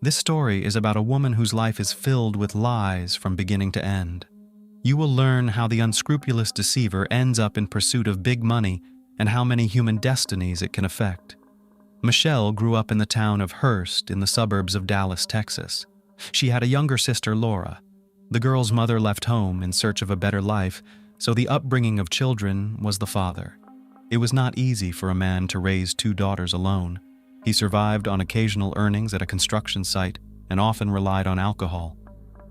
This story is about a woman whose life is filled with lies from beginning to end. You will learn how the unscrupulous deceiver ends up in pursuit of big money and how many human destinies it can affect. Michele grew up in the town of Hurst in the suburbs of Dallas, Texas. She had a younger sister, Laura. The girl's mother left home in search of a better life, so the upbringing of children was the father. It was not easy for a man to raise two daughters alone. He survived on occasional earnings at a construction site and often relied on alcohol.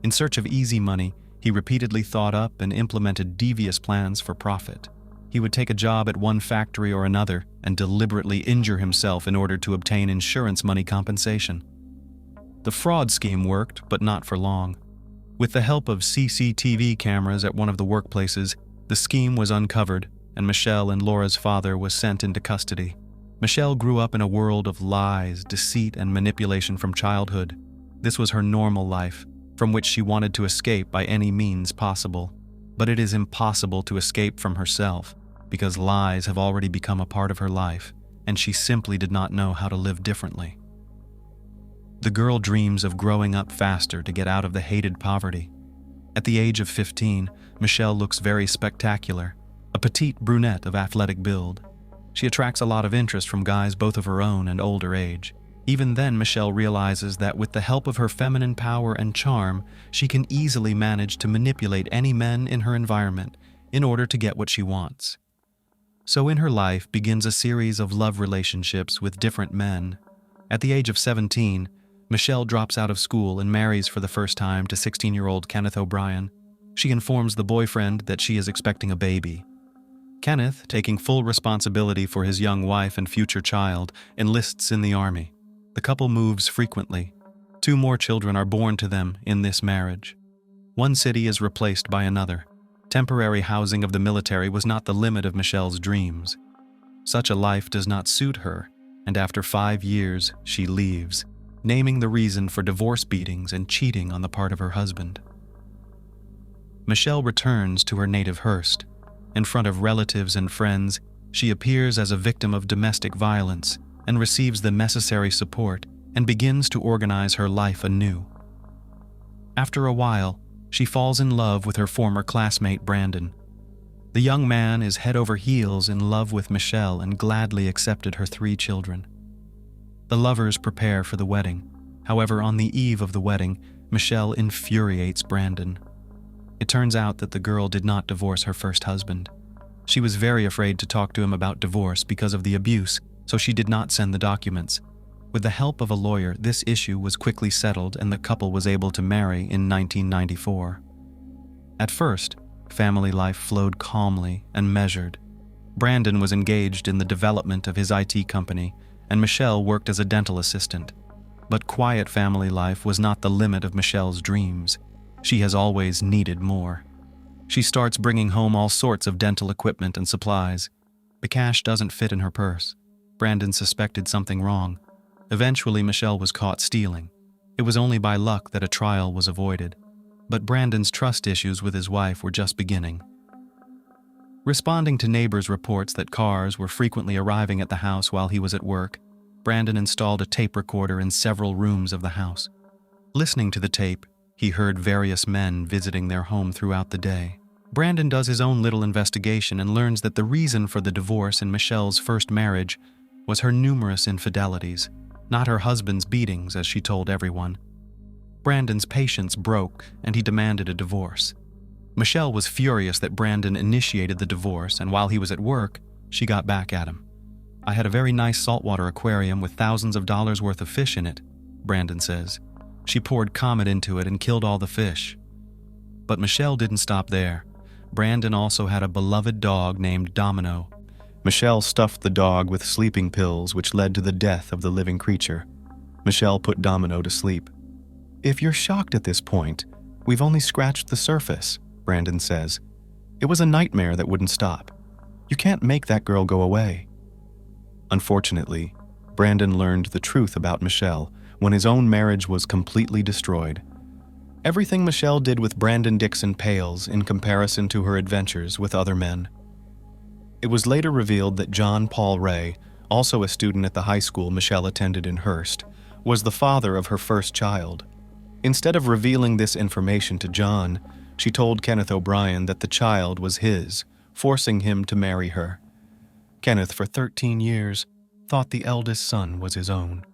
In search of easy money, he repeatedly thought up and implemented devious plans for profit. He would take a job at one factory or another and deliberately injure himself in order to obtain insurance money compensation. The fraud scheme worked, but not for long. With the help of CCTV cameras at one of the workplaces, the scheme was uncovered, and Michele and Laura's father was sent into custody. Michele grew up in a world of lies, deceit, and manipulation from childhood. This was her normal life, from which she wanted to escape by any means possible. But it is impossible to escape from herself, because lies have already become a part of her life, and she simply did not know how to live differently. The girl dreams of growing up faster to get out of the hated poverty. At the age of 15, Michele looks very spectacular, a petite brunette of athletic build. She attracts a lot of interest from guys both of her own and older age. Even then, Michele realizes that with the help of her feminine power and charm, she can easily manage to manipulate any men in her environment in order to get what she wants. So in her life begins a series of love relationships with different men. At the age of 17, Michele drops out of school and marries for the first time to 16-year-old Kenneth O'Brien. She informs the boyfriend that she is expecting a baby. Kenneth, taking full responsibility for his young wife and future child, enlists in the army. The couple moves frequently. 2 more children are born to them in this marriage. One city is replaced by another. Temporary housing of the military was not the limit of Michele's dreams. Such a life does not suit her, and after 5 years, she leaves, naming the reason for divorce beatings and cheating on the part of her husband. Michele returns to her native Hurst. In front of relatives and friends, she appears as a victim of domestic violence and receives the necessary support and begins to organize her life anew. After a while, she falls in love with her former classmate Brandon. The young man is head over heels in love with Michele and gladly accepted her 3 children. The lovers prepare for the wedding. However, on the eve of the wedding, Michele infuriates Brandon. It turns out that the girl did not divorce her first husband. She was very afraid to talk to him about divorce because of the abuse, so she did not send the documents. With the help of a lawyer, this issue was quickly settled and the couple was able to marry in 1994. At first, family life flowed calmly and measured. Brandon was engaged in the development of his IT company, and Michele worked as a dental assistant. But quiet family life was not the limit of Michele's dreams. She has always needed more. She starts bringing home all sorts of dental equipment and supplies. The cash doesn't fit in her purse. Brandon suspected something wrong. Eventually, Michele was caught stealing. It was only by luck that a trial was avoided. But Brandon's trust issues with his wife were just beginning. Responding to neighbors' reports that cars were frequently arriving at the house while he was at work, Brandon installed a tape recorder in several rooms of the house. Listening to the tape, he heard various men visiting their home throughout the day. Brandon does his own little investigation and learns that the reason for the divorce in Michele's first marriage was her numerous infidelities, not her husband's beatings, as she told everyone. Brandon's patience broke, and he demanded a divorce. Michele was furious that Brandon initiated the divorce, and while he was at work, she got back at him. "I had a very nice saltwater aquarium with thousands of dollars worth of fish in it," Brandon says. "She poured Comet into it and killed all the fish." But Michele didn't stop there. Brandon also had a beloved dog named Domino. Michele stuffed the dog with sleeping pills, which led to the death of the living creature. Michele put Domino to sleep. "If you're shocked at this point, we've only scratched the surface," Brandon says. "It was a nightmare that wouldn't stop. You can't make that girl go away." Unfortunately, Brandon learned the truth about Michele when his own marriage was completely destroyed. Everything Michele did with Brandon Dixon pales in comparison to her adventures with other men. It was later revealed that John Paul Ray, also a student at the high school Michele attended in Hurst, was the father of her first child. Instead of revealing this information to John, she told Kenneth O'Brien that the child was his, forcing him to marry her. Kenneth, for 13 years, thought the eldest son was his own.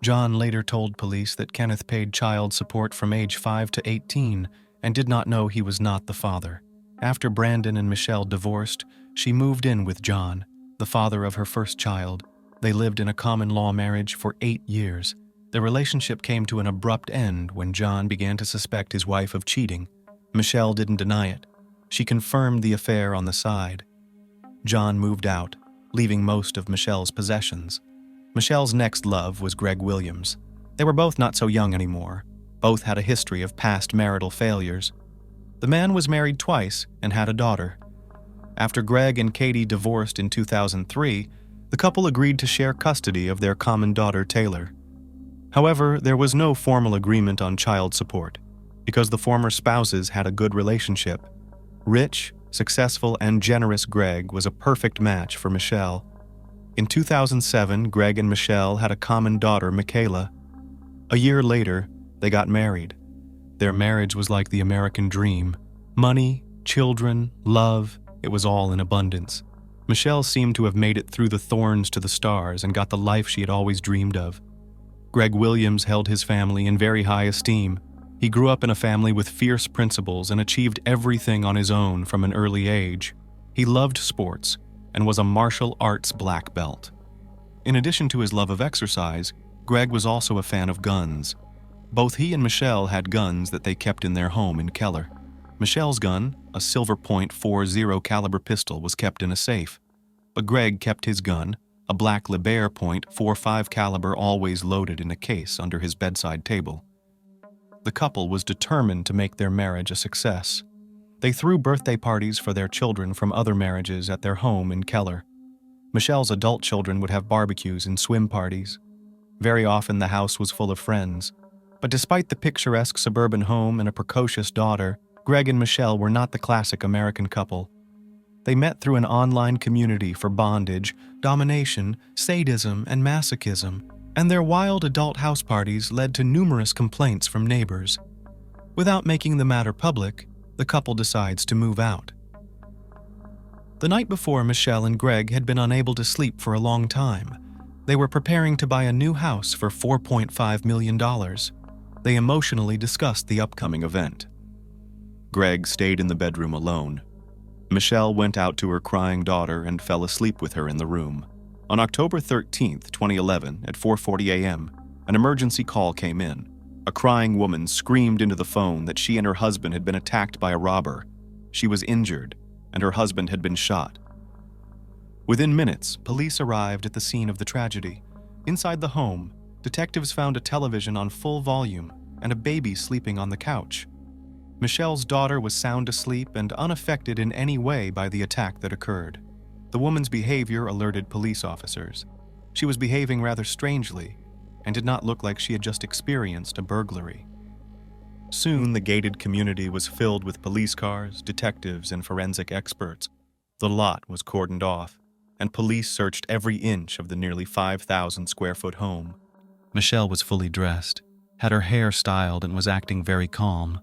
John later told police that Kenneth paid child support from age 5 to 18 and did not know he was not the father. After Brandon and Michele divorced, she moved in with John, the father of her first child. They lived in a common-law marriage for 8 years. The relationship came to an abrupt end when John began to suspect his wife of cheating. Michele didn't deny it. She confirmed the affair on the side. John moved out, leaving most of Michele's possessions. Michele's next love was Greg Williams. They were both not so young anymore. Both had a history of past marital failures. The man was married twice and had a daughter. After Greg and Katie divorced in 2003, the couple agreed to share custody of their common daughter, Taylor. However, there was no formal agreement on child support, because the former spouses had a good relationship. Rich, successful, and generous Greg was a perfect match for Michele. In 2007, Greg and Michele had a common daughter, Michele. A year later, they got married. Their marriage was like the American dream. Money, children, love, it was all in abundance. Michele seemed to have made it through the thorns to the stars and got the life she had always dreamed of. Greg Williams held his family in very high esteem. He grew up in a family with fierce principles and achieved everything on his own from an early age. He loved sports and was a martial arts black belt. In addition to his love of exercise, Greg was also a fan of guns. Both he and Michele had guns that they kept in their home in Keller. Michele's gun, a Silver Point .40 caliber pistol, was kept in a safe. But Greg kept his gun, a black Liebherr .45 caliber, always loaded in a case under his bedside table. The couple was determined to make their marriage a success. They threw birthday parties for their children from other marriages at their home in Keller. Michele's adult children would have barbecues and swim parties. Very often the house was full of friends. But despite the picturesque suburban home and a precocious daughter, Greg and Michele were not the classic American couple. They met through an online community for bondage, domination, sadism, and masochism, and their wild adult house parties led to numerous complaints from neighbors. Without making the matter public, the couple decides to move out. The night before, Michele and Greg had been unable to sleep for a long time. They were preparing to buy a new house for $4.5 million. They emotionally discussed the upcoming event. Greg stayed in the bedroom alone. Michele went out to her crying daughter and fell asleep with her in the room. On October 13, 2011, at 4:40 a.m., an emergency call came in. A crying woman screamed into the phone that she and her husband had been attacked by a robber. She was injured, and her husband had been shot. Within minutes, police arrived at the scene of the tragedy. Inside the home, detectives found a television on full volume and a baby sleeping on the couch. Michele's daughter was sound asleep and unaffected in any way by the attack that occurred. The woman's behavior alerted police officers. She was behaving rather strangely and did not look like she had just experienced a burglary. Soon, the gated community was filled with police cars, detectives, and forensic experts. The lot was cordoned off, and police searched every inch of the nearly 5,000-square-foot home. Michele was fully dressed, had her hair styled, and was acting very calm.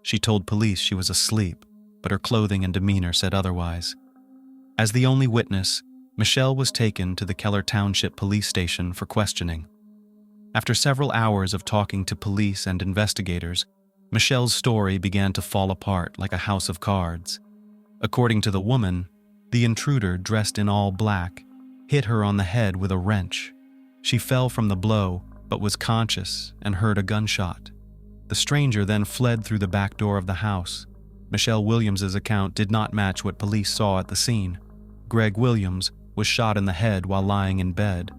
She told police she was asleep, but her clothing and demeanor said otherwise. As the only witness, Michele was taken to the Keller Township Police Station for questioning. After several hours of talking to police and investigators, Michele's story began to fall apart like a house of cards. According to the woman, the intruder, dressed in all black, hit her on the head with a wrench. She fell from the blow, but was conscious and heard a gunshot. The stranger then fled through the back door of the house. Michele Williams's account did not match what police saw at the scene. Greg Williams was shot in the head while lying in bed.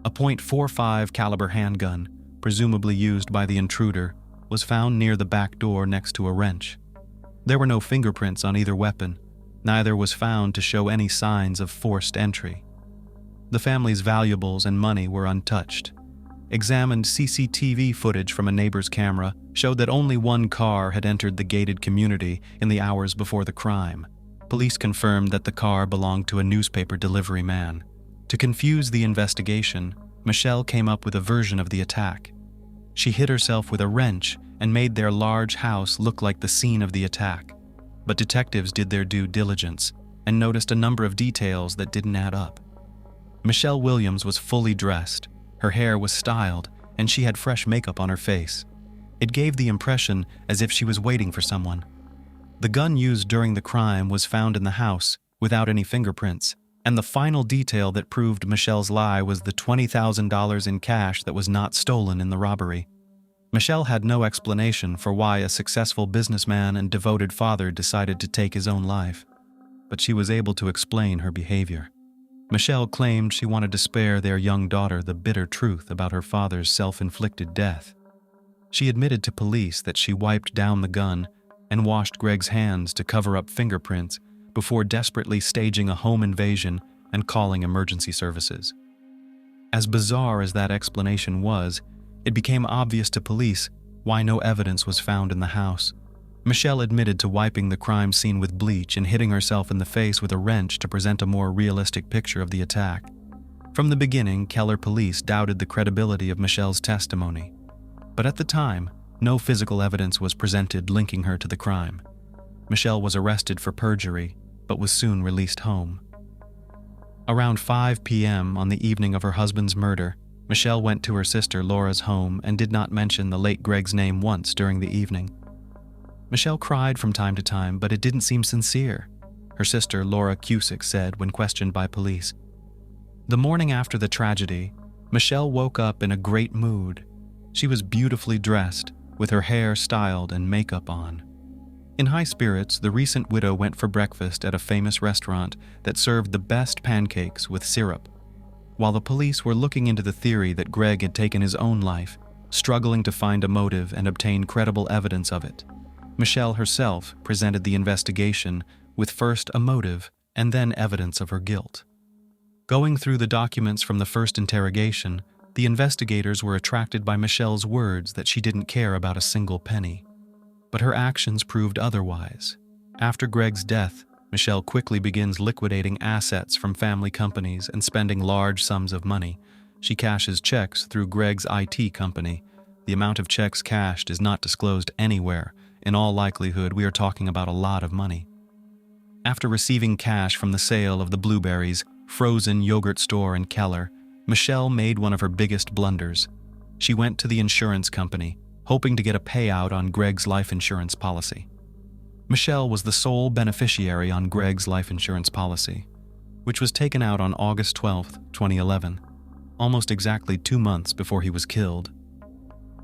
A .45 caliber handgun, presumably used by the intruder, was found near the back door next to a wrench. There were no fingerprints on either weapon. Neither was found to show any signs of forced entry. The family's valuables and money were untouched. Examined CCTV footage from a neighbor's camera showed that only one car had entered the gated community in the hours before the crime. Police confirmed that the car belonged to a newspaper delivery man. To confuse the investigation, Michele came up with a version of the attack. She hit herself with a wrench and made their large house look like the scene of the attack. But detectives did their due diligence and noticed a number of details that didn't add up. Michele Williams was fully dressed, her hair was styled, and she had fresh makeup on her face. It gave the impression as if she was waiting for someone. The gun used during the crime was found in the house without any fingerprints, and the final detail that proved Michele's lie was the $20,000 in cash that was not stolen in the robbery. Michele had no explanation for why a successful businessman and devoted father decided to take his own life, but she was able to explain her behavior. Michele claimed she wanted to spare their young daughter the bitter truth about her father's self-inflicted death. She admitted to police that she wiped down the gun and washed Greg's hands to cover up fingerprints before desperately staging a home invasion and calling emergency services. As bizarre as that explanation was, it became obvious to police why no evidence was found in the house. Michele admitted to wiping the crime scene with bleach and hitting herself in the face with a wrench to present a more realistic picture of the attack. From the beginning, Keller police doubted the credibility of Michele's testimony. But at the time, no physical evidence was presented linking her to the crime. Michele was arrested for perjury, but was soon released home. Around 5 p.m. on the evening of her husband's murder, Michele went to her sister Laura's home and did not mention the late Greg's name once during the evening. Michele cried from time to time, but it didn't seem sincere, her sister Laura Cusick said when questioned by police. The morning after the tragedy, Michele woke up in a great mood. She was beautifully dressed, with her hair styled and makeup on. In high spirits, the recent widow went for breakfast at a famous restaurant that served the best pancakes with syrup. While the police were looking into the theory that Greg had taken his own life, struggling to find a motive and obtain credible evidence of it, Michele herself presented the investigation with first a motive and then evidence of her guilt. Going through the documents from the first interrogation, the investigators were attracted by Michele's words that she didn't care about a single penny. But her actions proved otherwise. After Greg's death, Michele quickly begins liquidating assets from family companies and spending large sums of money. She cashes checks through Greg's IT company. The amount of checks cashed is not disclosed anywhere. In all likelihood, we are talking about a lot of money. After receiving cash from the sale of the Blueberries frozen yogurt store in Keller, Michele made one of her biggest blunders. She went to the insurance company, hoping to get a payout on Greg's life insurance policy. Michele was the sole beneficiary on Greg's life insurance policy, which was taken out on August 12, 2011, almost exactly 2 months before he was killed.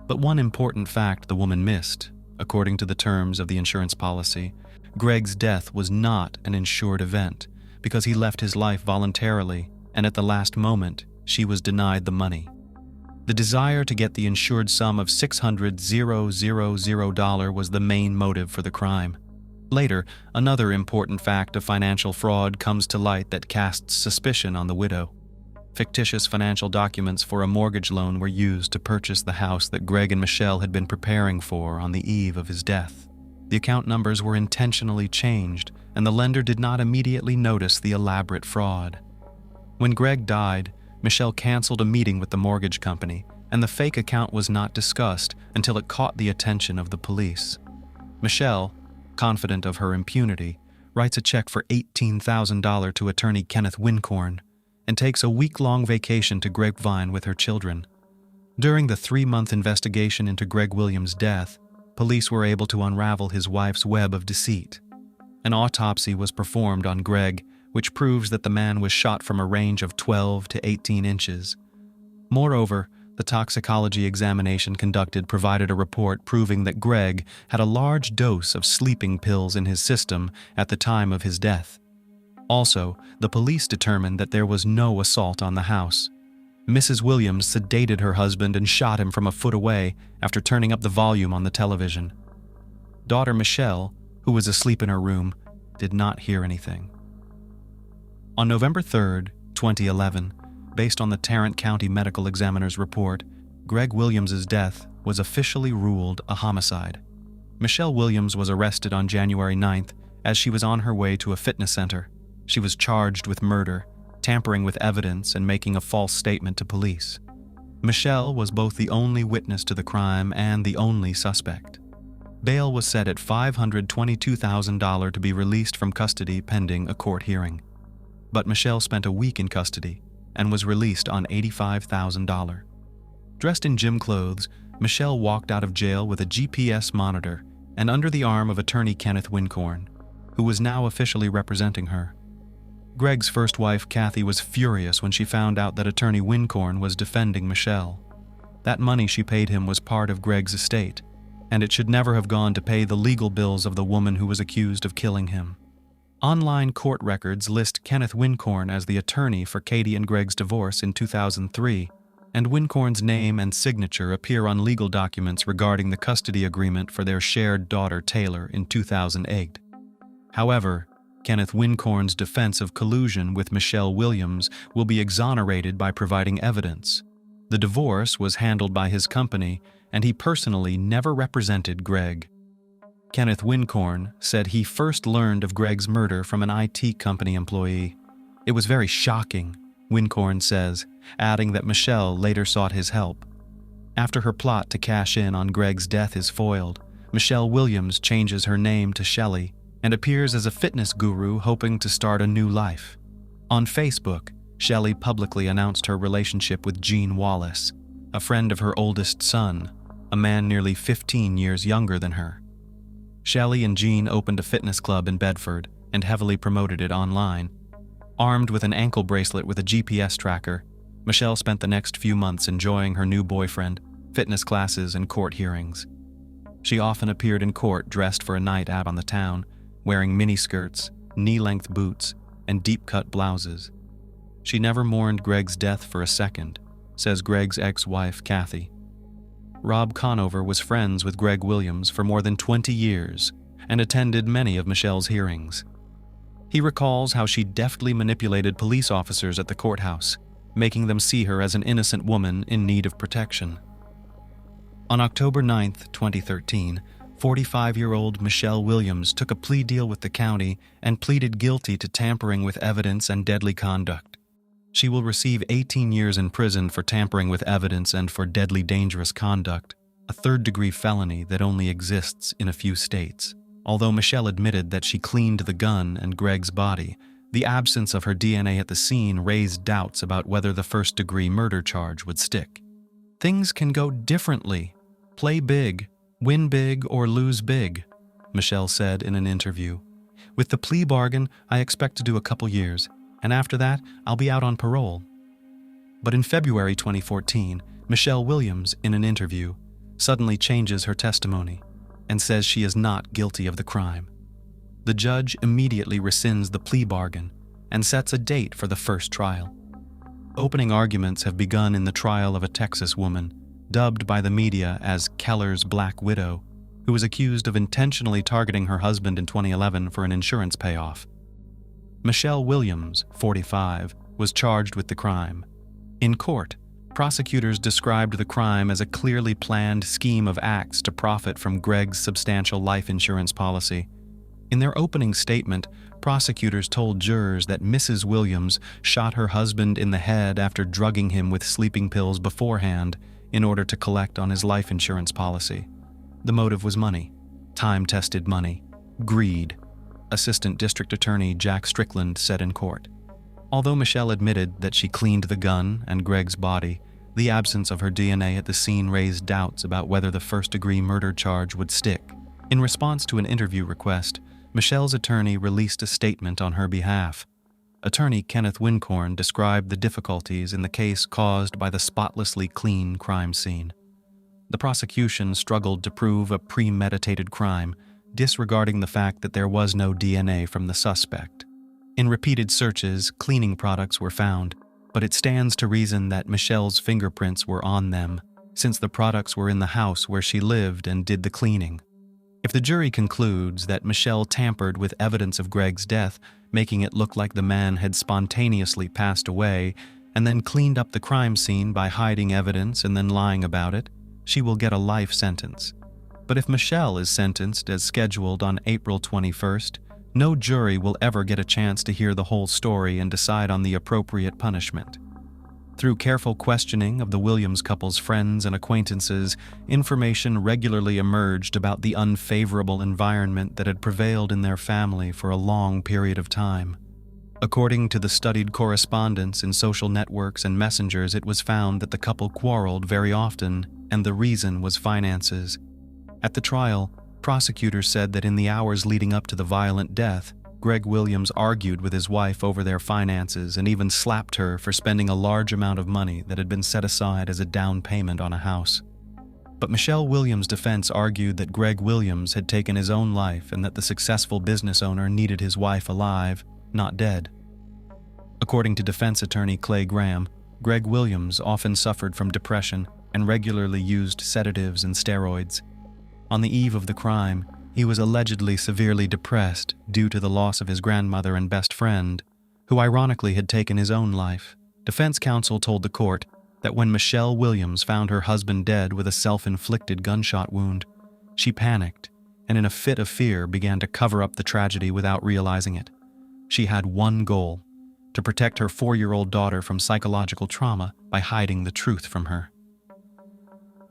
But one important fact the woman missed. According to the terms of the insurance policy, Greg's death was not an insured event because he left his life voluntarily, and at the last moment, she was denied the money. The desire to get the insured sum of $600,000 was the main motive for the crime. Later, another important fact of financial fraud comes to light that casts suspicion on the widow. Fictitious financial documents for a mortgage loan were used to purchase the house that Greg and Michele had been preparing for on the eve of his death. The account numbers were intentionally changed, and the lender did not immediately notice the elaborate fraud. When Greg died, Michele canceled a meeting with the mortgage company, and the fake account was not discussed until it caught the attention of the police. Michele, confident of her impunity, writes a check for $18,000 to attorney Kenneth Wincorn, and takes a week-long vacation to Grapevine with her children. During the 3-month investigation into Greg Williams' death, police were able to unravel his wife's web of deceit. An autopsy was performed on Greg, which proves that the man was shot from a range of 12 to 18 inches. Moreover, the toxicology examination conducted provided a report proving that Greg had a large dose of sleeping pills in his system at the time of his death. Also, the police determined that there was no assault on the house. Mrs. Williams sedated her husband and shot him from a foot away after turning up the volume on the television. Daughter Michele, who was asleep in her room, did not hear anything. On November 3, 2011, based on the Tarrant County Medical Examiner's report, Greg Williams' death was officially ruled a homicide. Michele Williams was arrested on January 9th as she was on her way to a fitness center. She was charged with murder, tampering with evidence, and making a false statement to police. Michele was both the only witness to the crime and the only suspect. Bail was set at $522,000 to be released from custody pending a court hearing. But Michele spent a week in custody and was released on $85,000. Dressed in gym clothes, Michele walked out of jail with a GPS monitor and under the arm of attorney Kenneth Wincorn, who was now officially representing her. Greg's first wife, Kathy, was furious when she found out that attorney Wincorn was defending Michele. That money she paid him was part of Greg's estate, and it should never have gone to pay the legal bills of the woman who was accused of killing him. Online court records list Kenneth Wincorn as the attorney for Katie and Greg's divorce in 2003, and Wincorn's name and signature appear on legal documents regarding the custody agreement for their shared daughter Taylor in 2008. However, Kenneth Wincorn's defense of collusion with Michele Williams will be exonerated by providing evidence. The divorce was handled by his company, and he personally never represented Greg. Kenneth Wincorn said he first learned of Greg's murder from an IT company employee. It was very shocking, Wincorn says, adding that Michele later sought his help. After her plot to cash in on Greg's death is foiled, Michele Williams changes her name to Shelley and appears as a fitness guru hoping to start a new life. On Facebook, Shelley publicly announced her relationship with Gene Wallace, a friend of her oldest son, a man nearly 15 years younger than her. Shelley and Gene opened a fitness club in Bedford and heavily promoted it online. Armed with an ankle bracelet with a GPS tracker, Michele spent the next few months enjoying her new boyfriend, fitness classes, and court hearings. She often appeared in court dressed for a night out on the town, wearing miniskirts, knee-length boots, and deep-cut blouses. She never mourned Greg's death for a second, says Greg's ex-wife, Kathy. Rob Conover was friends with Greg Williams for more than 20 years and attended many of Michele's hearings. He recalls how she deftly manipulated police officers at the courthouse, making them see her as an innocent woman in need of protection. On October 9, 2013, 45-year-old Michele Williams took a plea deal with the county and pleaded guilty to tampering with evidence and deadly conduct. She will receive 18 years in prison for tampering with evidence and for deadly dangerous conduct, a third-degree felony that only exists in a few states. Although Michele admitted that she cleaned the gun and Greg's body, the absence of her DNA at the scene raised doubts about whether the first-degree murder charge would stick. Things can go differently. Play big, win big, or lose big, Michele said in an interview. With the plea bargain, I expect to do a couple years, and after that, I'll be out on parole. But in February 2014, Michele Williams, in an interview, suddenly changes her testimony and says she is not guilty of the crime. The judge immediately rescinds the plea bargain and sets a date for the first trial. Opening arguments have begun in the trial of a Texas woman, dubbed by the media as Keller's Black Widow, who was accused of intentionally targeting her husband in 2011 for an insurance payoff. Michele Williams, 45, was charged with the crime. In court, prosecutors described the crime as a clearly planned scheme of acts to profit from Greg's substantial life insurance policy. In their opening statement, prosecutors told jurors that Mrs. Williams shot her husband in the head after drugging him with sleeping pills beforehand in order to collect on his life insurance policy. The motive was money, time-tested money, greed, Assistant District Attorney Jack Strickland said in court. Although Michele admitted that she cleaned the gun and Greg's body, the absence of her DNA at the scene raised doubts about whether the first-degree murder charge would stick. In response to an interview request, Michele's attorney released a statement on her behalf. Attorney Kenneth Wincorn described the difficulties in the case caused by the spotlessly clean crime scene. The prosecution struggled to prove a premeditated crime, disregarding the fact that there was no DNA from the suspect. In repeated searches, cleaning products were found, but it stands to reason that Michele's fingerprints were on them, since the products were in the house where she lived and did the cleaning. If the jury concludes that Michele tampered with evidence of Greg's death, making it look like the man had spontaneously passed away and then cleaned up the crime scene by hiding evidence and then lying about it, she will get a life sentence. But if Michele is sentenced as scheduled on April 21st, no jury will ever get a chance to hear the whole story and decide on the appropriate punishment. Through careful questioning of the Williams couple's friends and acquaintances, information regularly emerged about the unfavorable environment that had prevailed in their family for a long period of time. According to the studied correspondence in social networks and messengers, it was found that the couple quarreled very often, and the reason was finances. At the trial, prosecutors said that in the hours leading up to the violent death, Greg Williams argued with his wife over their finances and even slapped her for spending a large amount of money that had been set aside as a down payment on a house. But Michele Williams' defense argued that Greg Williams had taken his own life and that the successful business owner needed his wife alive, not dead. According to defense attorney Clay Graham, Greg Williams often suffered from depression and regularly used sedatives and steroids. On the eve of the crime, he was allegedly severely depressed due to the loss of his grandmother and best friend, who ironically had taken his own life. Defense counsel told the court that when Michele Williams found her husband dead with a self-inflicted gunshot wound, she panicked and in a fit of fear began to cover up the tragedy without realizing it. She had one goal: to protect her 4-year-old daughter from psychological trauma by hiding the truth from her.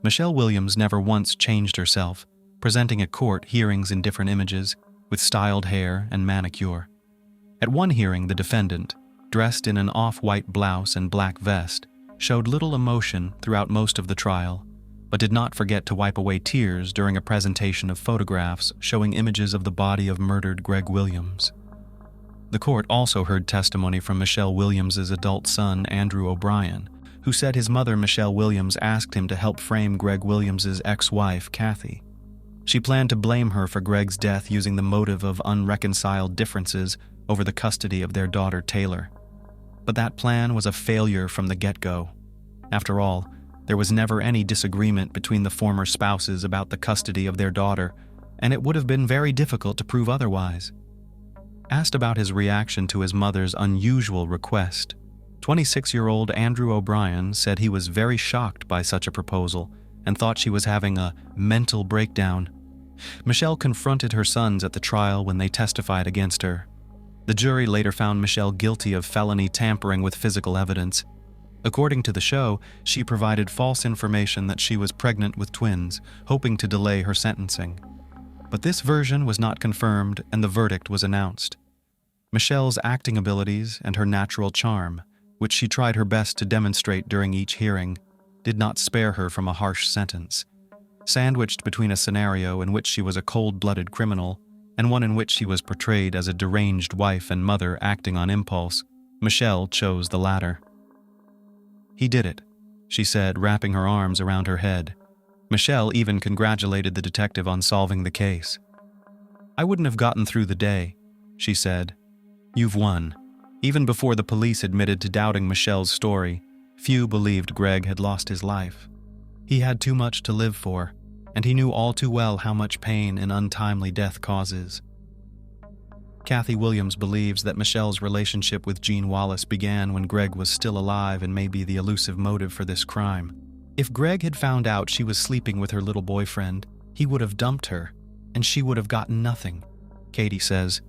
Michele Williams never once changed herself, presenting at court hearings in different images, with styled hair and manicure. At one hearing, the defendant, dressed in an off-white blouse and black vest, showed little emotion throughout most of the trial, but did not forget to wipe away tears during a presentation of photographs showing images of the body of murdered Greg Williams. The court also heard testimony from Michele Williams' adult son, Andrew O'Brien, who said his mother, Michele Williams, asked him to help frame Greg Williams' ex-wife, Kathy. She planned to blame her for Greg's death using the motive of unreconciled differences over the custody of their daughter, Taylor. But that plan was a failure from the get-go. After all, there was never any disagreement between the former spouses about the custody of their daughter, and it would have been very difficult to prove otherwise. Asked about his reaction to his mother's unusual request, 26-year-old Andrew O'Brien said he was very shocked by such a proposal and thought she was having a mental breakdown. Michele confronted her sons at the trial when they testified against her. The jury later found Michele guilty of felony tampering with physical evidence. According to the show, she provided false information that she was pregnant with twins, hoping to delay her sentencing. But this version was not confirmed and the verdict was announced. Michele's acting abilities and her natural charm, which she tried her best to demonstrate during each hearing, did not spare her from a harsh sentence. Sandwiched between a scenario in which she was a cold-blooded criminal and one in which she was portrayed as a deranged wife and mother acting on impulse, Michele chose the latter. "He did it," she said, wrapping her arms around her head. Michele even congratulated the detective on solving the case. "I wouldn't have gotten through the day," she said. "You've won." Even before the police admitted to doubting Michelle's story, few believed Greg had lost his life. He had too much to live for, and he knew all too well how much pain an untimely death causes. Kathy Williams believes that Michelle's relationship with Gene Wallace began when Greg was still alive and may be the elusive motive for this crime. If Greg had found out she was sleeping with her little boyfriend, he would have dumped her, and she would have gotten nothing. Katie says,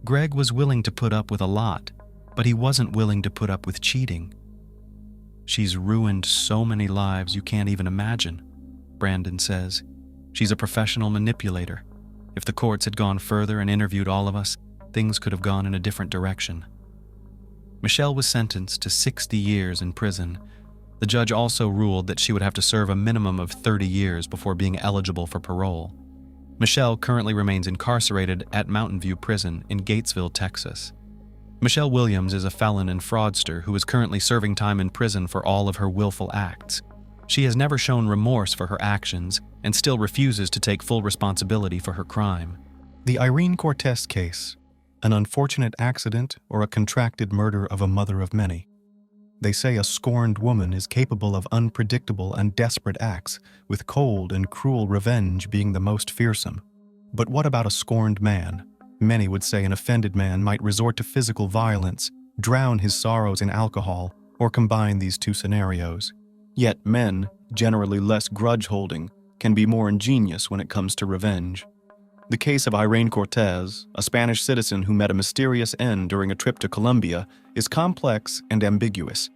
"Greg was willing to put up with a lot, but he wasn't willing to put up with cheating." "She's ruined so many lives you can't even imagine," Brandon says. "She's a professional manipulator. If the courts had gone further and interviewed all of us, things could have gone in a different direction." Michele was sentenced to 60 years in prison. The judge also ruled that she would have to serve a minimum of 30 years before being eligible for parole. Michele currently remains incarcerated at Mountain View Prison in Gatesville, Texas. Michele Williams is a felon and fraudster who is currently serving time in prison for all of her willful acts. She has never shown remorse for her actions and still refuses to take full responsibility for her crime. The Irene Cortez case, an unfortunate accident or a contracted murder of a mother of many. They say a scorned woman is capable of unpredictable and desperate acts, with cold and cruel revenge being the most fearsome. But what about a scorned man? Many would say an offended man might resort to physical violence, drown his sorrows in alcohol, or combine these two scenarios. Yet men, generally less grudge-holding, can be more ingenious when it comes to revenge. The case of Irene Cortez, a Spanish citizen who met a mysterious end during a trip to Colombia, is complex and ambiguous.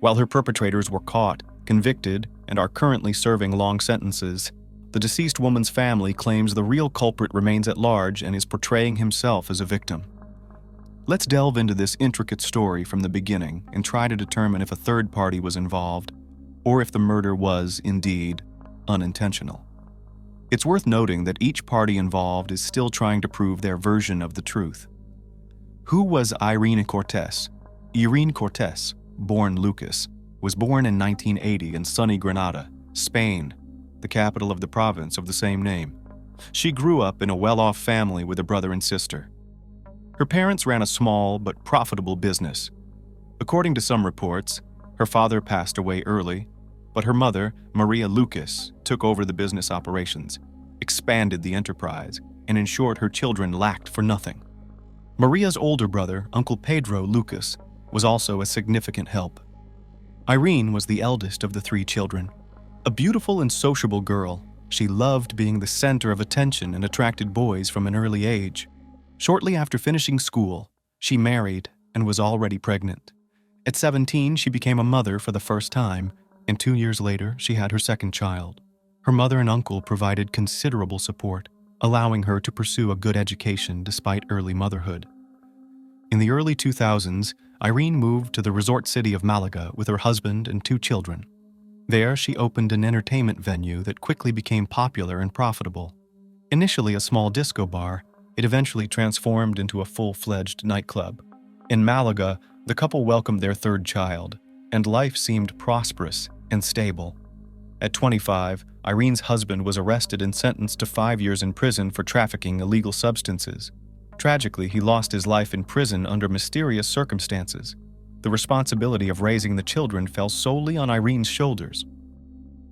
While her perpetrators were caught, convicted, and are currently serving long sentences, the deceased woman's family claims the real culprit remains at large and is portraying himself as a victim. Let's delve into this intricate story from the beginning and try to determine if a third party was involved or if the murder was, indeed, unintentional. It's worth noting that each party involved is still trying to prove their version of the truth. Who was Irene Cortés? Irene Cortés, born Lucas, was born in 1980 in sunny Granada, Spain, the capital of the province of the same name. She grew up in a well-off family with a brother and sister. Her parents ran a small but profitable business. According to some reports, her father passed away early, but her mother, Maria Lucas, took over the business operations, expanded the enterprise, and ensured her children lacked for nothing. Maria's older brother, Uncle Pedro Lucas, was also a significant help. Irene was the eldest of the three children. A beautiful and sociable girl, she loved being the center of attention and attracted boys from an early age. Shortly after finishing school, she married and was already pregnant. At 17, she became a mother for the first time, and 2 years later, she had her second child. Her mother and uncle provided considerable support, allowing her to pursue a good education despite early motherhood. In the early 2000s, Irene moved to the resort city of Malaga with her husband and 2 children. There, she opened an entertainment venue that quickly became popular and profitable. Initially a small disco bar, it eventually transformed into a full-fledged nightclub. In Malaga, the couple welcomed their third child, and life seemed prosperous and stable. At 25, Irene's husband was arrested and sentenced to 5 years in prison for trafficking illegal substances. Tragically, he lost his life in prison under mysterious circumstances. The responsibility of raising the children fell solely on Irene's shoulders.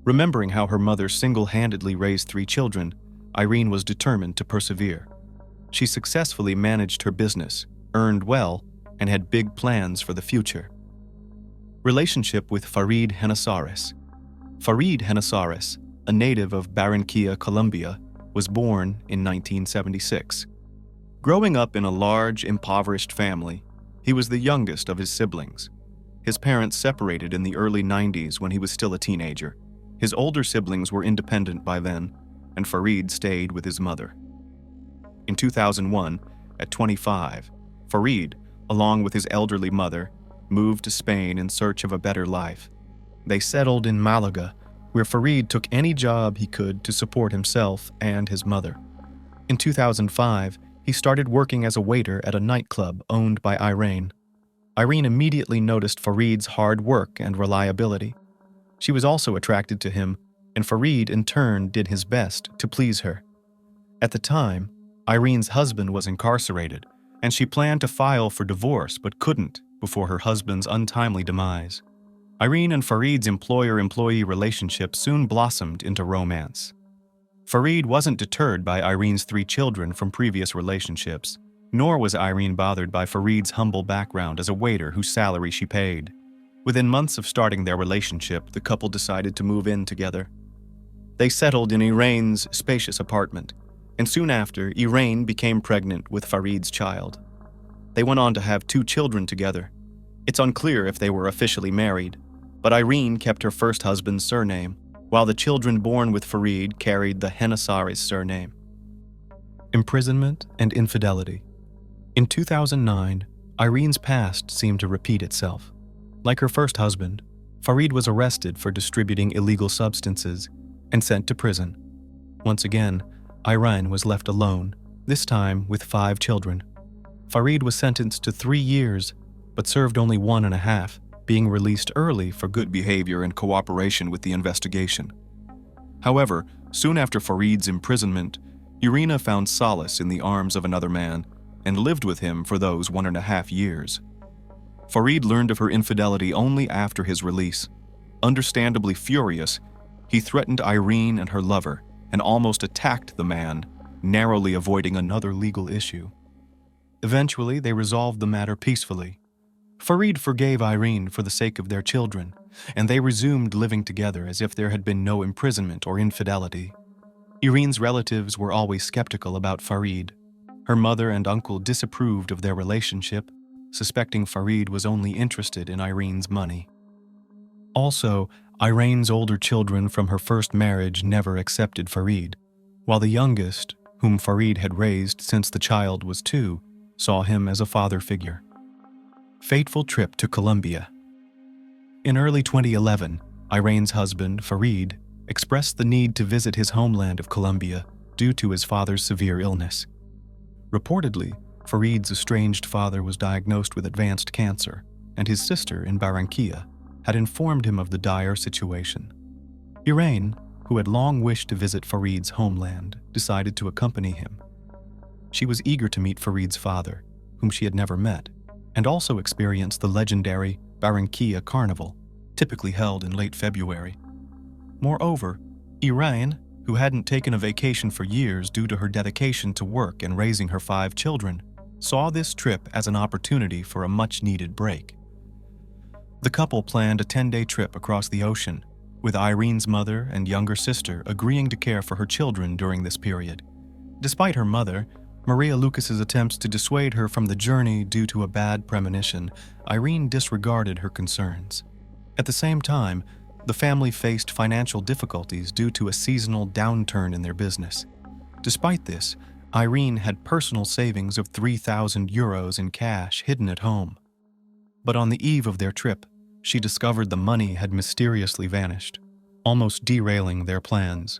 Remembering how her mother single-handedly raised 3 children, Irene was determined to persevere. She successfully managed her business, earned well, and had big plans for the future. Relationship with Farid Hennasares. Farid Hennasares, a native of Barranquilla, Colombia, was born in 1976. Growing up in a large, impoverished family, he was the youngest of his siblings. His parents separated in the early 90s when he was still a teenager. His older siblings were independent by then, and Farid stayed with his mother. In 2001, at 25, Farid, along with his elderly mother, moved to Spain in search of a better life. They settled in Malaga, where Farid took any job he could to support himself and his mother. In 2005, he started working as a waiter at a nightclub owned by Irene. Irene immediately noticed Farid's hard work and reliability. She was also attracted to him, and Farid in turn did his best to please her. At the time, Irene's husband was incarcerated, and she planned to file for divorce but couldn't before her husband's untimely demise. Irene and Farid's employer-employee relationship soon blossomed into romance. Farid wasn't deterred by Irene's 3 children from previous relationships, nor was Irene bothered by Farid's humble background as a waiter whose salary she paid. Within months of starting their relationship, the couple decided to move in together. They settled in Irene's spacious apartment, and soon after, Irene became pregnant with Farid's child. They went on to have 2 children together. It's unclear if they were officially married, but Irene kept her first husband's surname, while the children born with Farid carried the Hennasares surname. Imprisonment and infidelity. In 2009, Irene's past seemed to repeat itself. Like her first husband, Farid was arrested for distributing illegal substances and sent to prison. Once again, Irene was left alone, this time with 5 children. Farid was sentenced to 3 years, but served only 1.5, being released early for good behavior and cooperation with the investigation. However, soon after Farid's imprisonment, Irina found solace in the arms of another man and lived with him for those 1.5 years. Farid learned of her infidelity only after his release. Understandably furious, he threatened Irene and her lover and almost attacked the man, narrowly avoiding another legal issue. Eventually, they resolved the matter peacefully. Farid forgave Irene for the sake of their children, and they resumed living together as if there had been no imprisonment or infidelity. Irene's relatives were always skeptical about Farid. Her mother and uncle disapproved of their relationship, suspecting Farid was only interested in Irene's money. Also, Irene's older children from her first marriage never accepted Farid, while the youngest, whom Farid had raised since the child was 2, saw him as a father figure. Fateful trip to Colombia. In early 2011, Irene's husband, Farid, expressed the need to visit his homeland of Colombia due to his father's severe illness. Reportedly, Farid's estranged father was diagnosed with advanced cancer, and his sister in Barranquilla had informed him of the dire situation. Irene, who had long wished to visit Farid's homeland, decided to accompany him. She was eager to meet Farid's father, whom she had never met, and also experience the legendary Barranquilla Carnival, typically held in late February. Moreover, Irene, who hadn't taken a vacation for years due to her dedication to work and raising her 5 children, saw this trip as an opportunity for a much-needed break. The couple planned a 10-day trip across the ocean, with Irene's mother and younger sister agreeing to care for her children during this period. Despite her mother, Maria Lucas's attempts to dissuade her from the journey due to a bad premonition, Irene disregarded her concerns. At the same time, the family faced financial difficulties due to a seasonal downturn in their business. Despite this, Irene had personal savings of 3,000 euros in cash hidden at home. But on the eve of their trip, she discovered the money had mysteriously vanished, almost derailing their plans.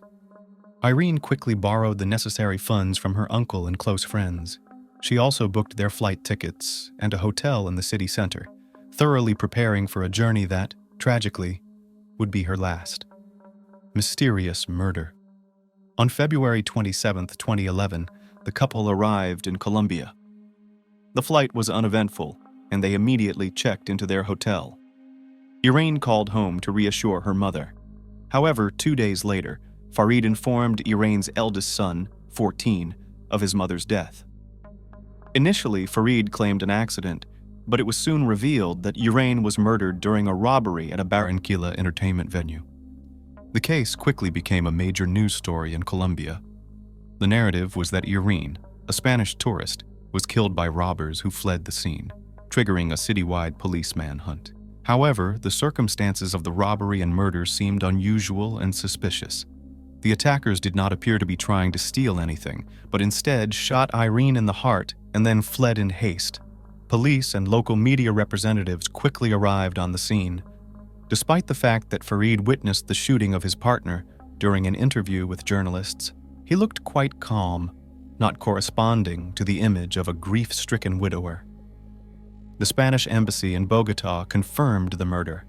Irene quickly borrowed the necessary funds from her uncle and close friends. She also booked their flight tickets and a hotel in the city center, thoroughly preparing for a journey that, tragically, would be her last. Mysterious murder. On February 27, 2011, the couple arrived in Colombia. The flight was uneventful, and they immediately checked into their hotel. Irene called home to reassure her mother. However, 2 days later, Farid informed Irene's eldest son, 14, of his mother's death. Initially, Farid claimed an accident, but it was soon revealed that Irene was murdered during a robbery at a Barranquilla entertainment venue. The case quickly became a major news story in Colombia. The narrative was that Irene, a Spanish tourist, was killed by robbers who fled the scene, triggering a citywide police manhunt. However, the circumstances of the robbery and murder seemed unusual and suspicious. The attackers did not appear to be trying to steal anything, but instead shot Irene in the heart and then fled in haste. Police and local media representatives quickly arrived on the scene. Despite the fact that Farid witnessed the shooting of his partner during an interview with journalists, he looked quite calm, not corresponding to the image of a grief-stricken widower. The Spanish embassy in Bogotá confirmed the murder,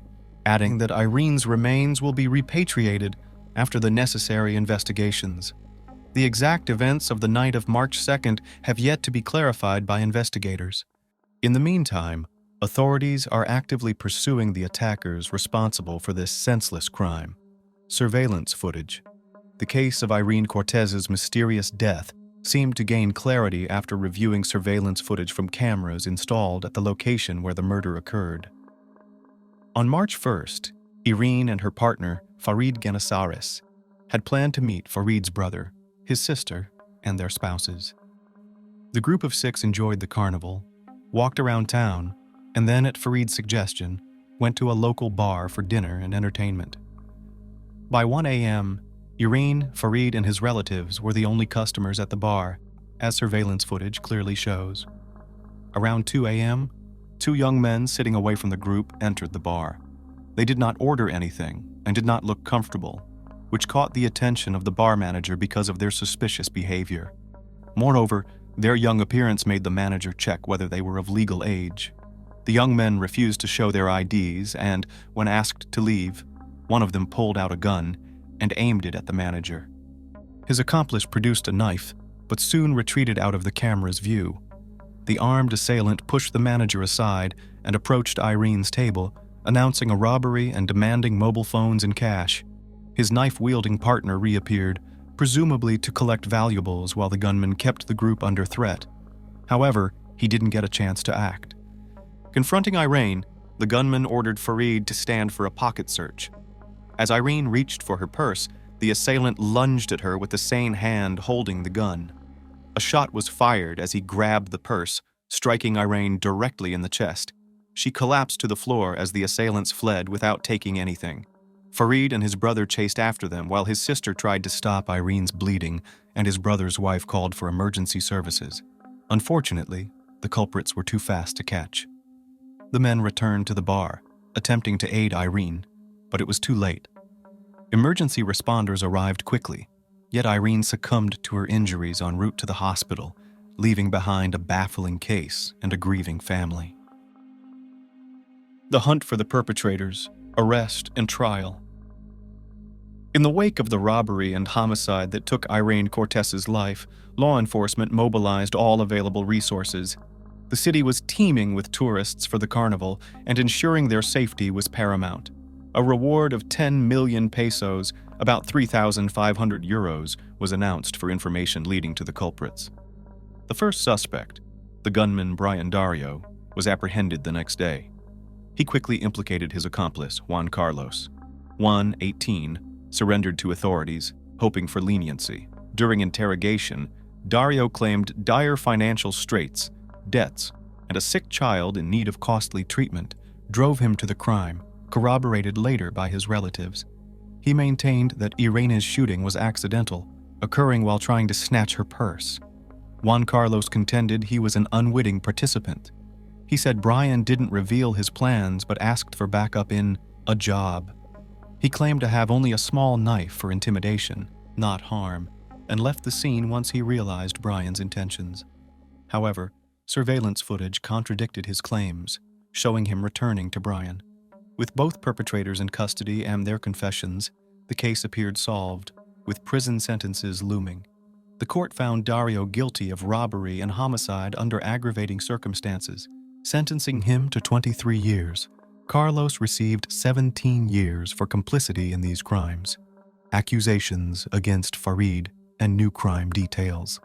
adding that Irene's remains will be repatriated after the necessary investigations. The exact events of the night of March 2nd have yet to be clarified by investigators. In the meantime, authorities are actively pursuing the attackers responsible for this senseless crime. Surveillance footage. The case of Irene Cortez's mysterious death seemed to gain clarity after reviewing surveillance footage from cameras installed at the location where the murder occurred. On March 1st, Irene and her partner, Farid Genesares, had planned to meet Farid's brother, his sister, and their spouses. The group of 6 enjoyed the carnival, walked around town, and then, at Farid's suggestion, went to a local bar for dinner and entertainment. By 1 a.m., Irene, Farid, and his relatives were the only customers at the bar, as surveillance footage clearly shows. Around 2 a.m., 2 young men sitting away from the group entered the bar. They did not order anything and did not look comfortable, which caught the attention of the bar manager because of their suspicious behavior. Moreover, their young appearance made the manager check whether they were of legal age. The young men refused to show their IDs and, when asked to leave, one of them pulled out a gun and aimed it at the manager. His accomplice produced a knife, but soon retreated out of the camera's view. The armed assailant pushed the manager aside and approached Irene's table, announcing a robbery and demanding mobile phones and cash. His knife-wielding partner reappeared, presumably to collect valuables while the gunman kept the group under threat. However, he didn't get a chance to act. Confronting Irene, the gunman ordered Farid to stand for a pocket search. As Irene reached for her purse, the assailant lunged at her with the sane hand holding the gun. A shot was fired as he grabbed the purse, striking Irene directly in the chest. She collapsed to the floor as the assailants fled without taking anything. Farid and his brother chased after them while his sister tried to stop Irene's bleeding and his brother's wife called for emergency services. Unfortunately, the culprits were too fast to catch. The men returned to the bar, attempting to aid Irene, but it was too late. Emergency responders arrived quickly, yet Irene succumbed to her injuries en route to the hospital, leaving behind a baffling case and a grieving family. The hunt for the perpetrators, arrest, and trial. In the wake of the robbery and homicide that took Irene Cortez's life, law enforcement mobilized all available resources. The city was teeming with tourists for the carnival, and ensuring their safety was paramount. A reward of 10 million pesos, about 3,500 euros, was announced for information leading to the culprits. The first suspect, the gunman Brian Dario, was apprehended the next day. He quickly implicated his accomplice, Juan Carlos. Juan, 18, surrendered to authorities, hoping for leniency. During interrogation, Dario claimed dire financial straits, debts, and a sick child in need of costly treatment drove him to the crime, corroborated later by his relatives. He maintained that Irene's shooting was accidental, occurring while trying to snatch her purse. Juan Carlos contended he was an unwitting participant. He said Brian didn't reveal his plans but asked for backup in a job. He claimed to have only a small knife for intimidation, not harm, and left the scene once he realized Brian's intentions. However, surveillance footage contradicted his claims, showing him returning to Brian. With both perpetrators in custody and their confessions, the case appeared solved, with prison sentences looming. The court found Dario guilty of robbery and homicide under aggravating circumstances, sentencing him to 23 years. Carlos received 17 years for complicity in these crimes. Accusations against Farid and new crime details.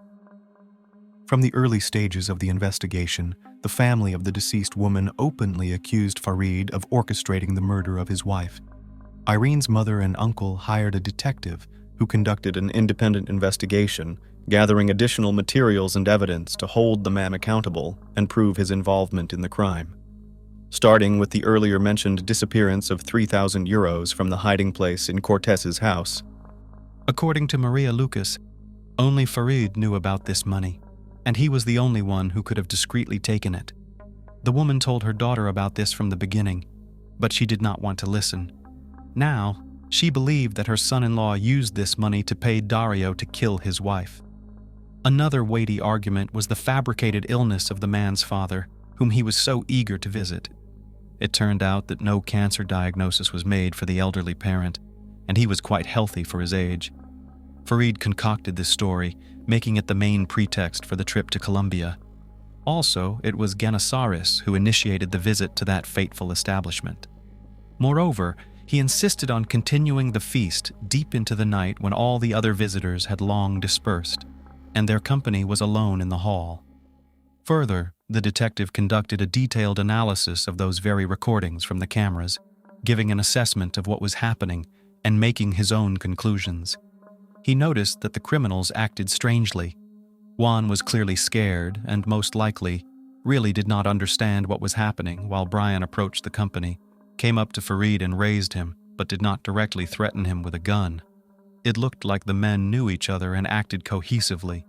From the early stages of the investigation, the family of the deceased woman openly accused Farid of orchestrating the murder of his wife. Irene's mother and uncle hired a detective who conducted an independent investigation, gathering additional materials and evidence to hold the man accountable and prove his involvement in the crime. Starting with the earlier mentioned disappearance of 3,000 euros from the hiding place in Cortez's house. According to Maria Lucas, only Farid knew about this money, and he was the only one who could have discreetly taken it. The woman told her daughter about this from the beginning, but she did not want to listen. Now, she believed that her son-in-law used this money to pay Dario to kill his wife. Another weighty argument was the fabricated illness of the man's father, whom he was so eager to visit. It turned out that no cancer diagnosis was made for the elderly parent, and he was quite healthy for his age. Farid concocted this story, making it the main pretext for the trip to Colombia. Also, it was Genesaris who initiated the visit to that fateful establishment. Moreover, he insisted on continuing the feast deep into the night when all the other visitors had long dispersed, and their company was alone in the hall. Further, the detective conducted a detailed analysis of those very recordings from the cameras, giving an assessment of what was happening and making his own conclusions. He noticed that the criminals acted strangely. Juan was clearly scared and, most likely, really did not understand what was happening while Brian approached the company, came up to Farid and raised him, but did not directly threaten him with a gun. It looked like the men knew each other and acted cohesively.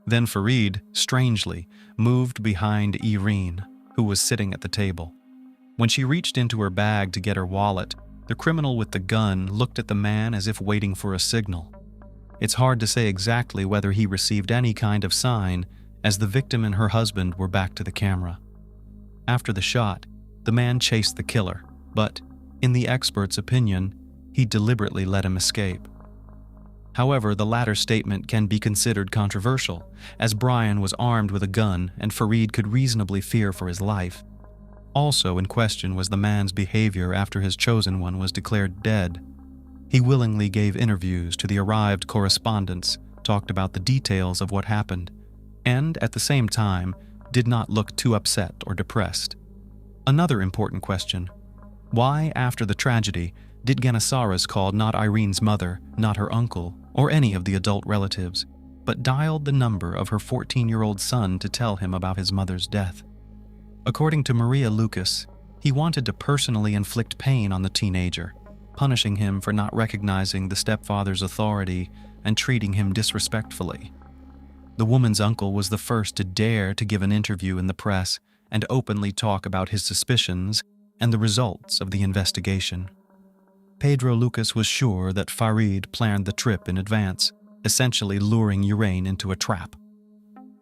Then Farid, strangely, moved behind Irene, who was sitting at the table. When she reached into her bag to get her wallet, the criminal with the gun looked at the man as if waiting for a signal. It's hard to say exactly whether he received any kind of sign, as the victim and her husband were back to the camera. After the shot, the man chased the killer, but, in the expert's opinion, he deliberately let him escape. However, the latter statement can be considered controversial, as Brian was armed with a gun and Farid could reasonably fear for his life. Also in question was the man's behavior after his chosen one was declared dead. He willingly gave interviews to the arrived correspondents, talked about the details of what happened, and, at the same time, did not look too upset or depressed. Another important question: why, after the tragedy, did Genesaris call not Irene's mother, not her uncle, or any of the adult relatives, but dialed the number of her 14-year-old son to tell him about his mother's death? According to Maria Lucas, He wanted to personally inflict pain on the teenager, punishing him for not recognizing the stepfather's authority and treating him disrespectfully. The woman's uncle was the first to dare to give an interview in the press and openly talk about his suspicions and the results of the investigation. Pedro Lucas was sure that Farid planned the trip in advance, essentially luring Urain into a trap.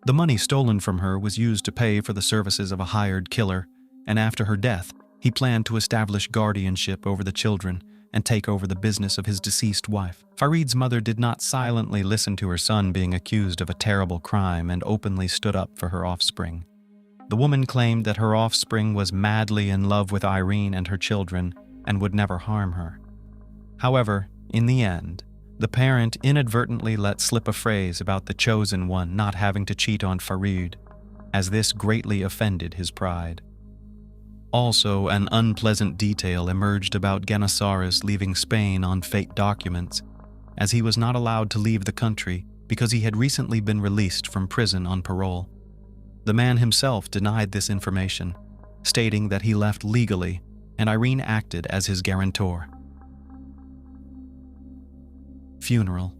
The money stolen from her was used to pay for the services of a hired killer, and after her death, he planned to establish guardianship over the children and take over the business of his deceased wife. Farid's mother did not silently listen to her son being accused of a terrible crime and openly stood up for her offspring. The woman claimed that her offspring was madly in love with Irene and her children and would never harm her. However, in the end, the parent inadvertently let slip a phrase about the chosen one not having to cheat on Farid, as this greatly offended his pride. Also, an unpleasant detail emerged about Genesaris leaving Spain on fake documents, as he was not allowed to leave the country because he had recently been released from prison on parole. The man himself denied this information, stating that he left legally and Irene acted as his guarantor. Funeral.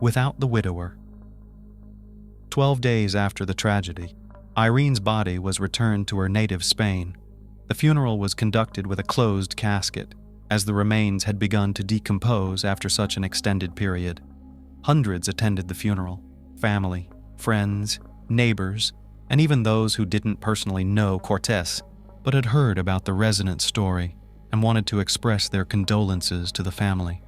Without the widower. 12 days after the tragedy, Irene's body was returned to her native Spain. The funeral was conducted with a closed casket, as the remains had begun to decompose after such an extended period. Hundreds attended the funeral: family, friends, neighbors, and even those who didn't personally know Cortés, but had heard about the resonant story and wanted to express their condolences to the family.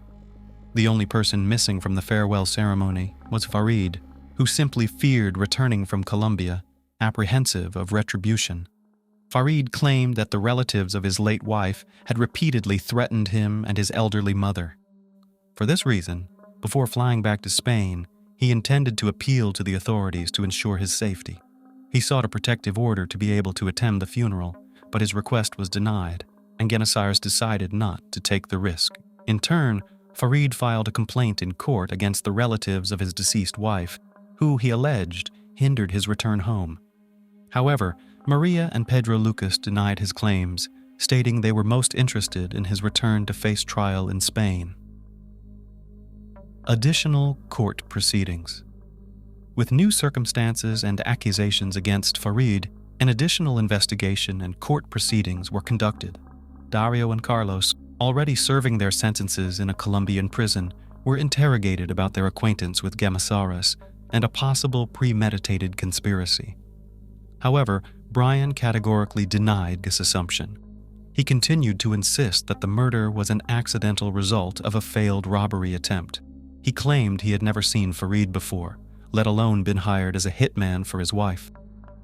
The only person missing from the farewell ceremony was Farid, who simply feared returning from Colombia, apprehensive of retribution. Farid claimed that the relatives of his late wife had repeatedly threatened him and his elderly mother. For this reason, before flying back to Spain, he intended to appeal to the authorities to ensure his safety. He sought a protective order to be able to attend the funeral, but his request was denied, and Genesaris decided not to take the risk. In turn, Farid filed a complaint in court against the relatives of his deceased wife, who, he alleged, hindered his return home. However, Maria and Pedro Lucas denied his claims, stating they were most interested in his return to face trial in Spain. Additional court proceedings. With new circumstances and accusations against Farid, an additional investigation and court proceedings were conducted. Dario and Carlos, already serving their sentences in a Colombian prison, were interrogated about their acquaintance with Genesaris and a possible premeditated conspiracy. However, Brian categorically denied this assumption. He continued to insist that the murder was an accidental result of a failed robbery attempt. He claimed he had never seen Farid before, let alone been hired as a hitman for his wife.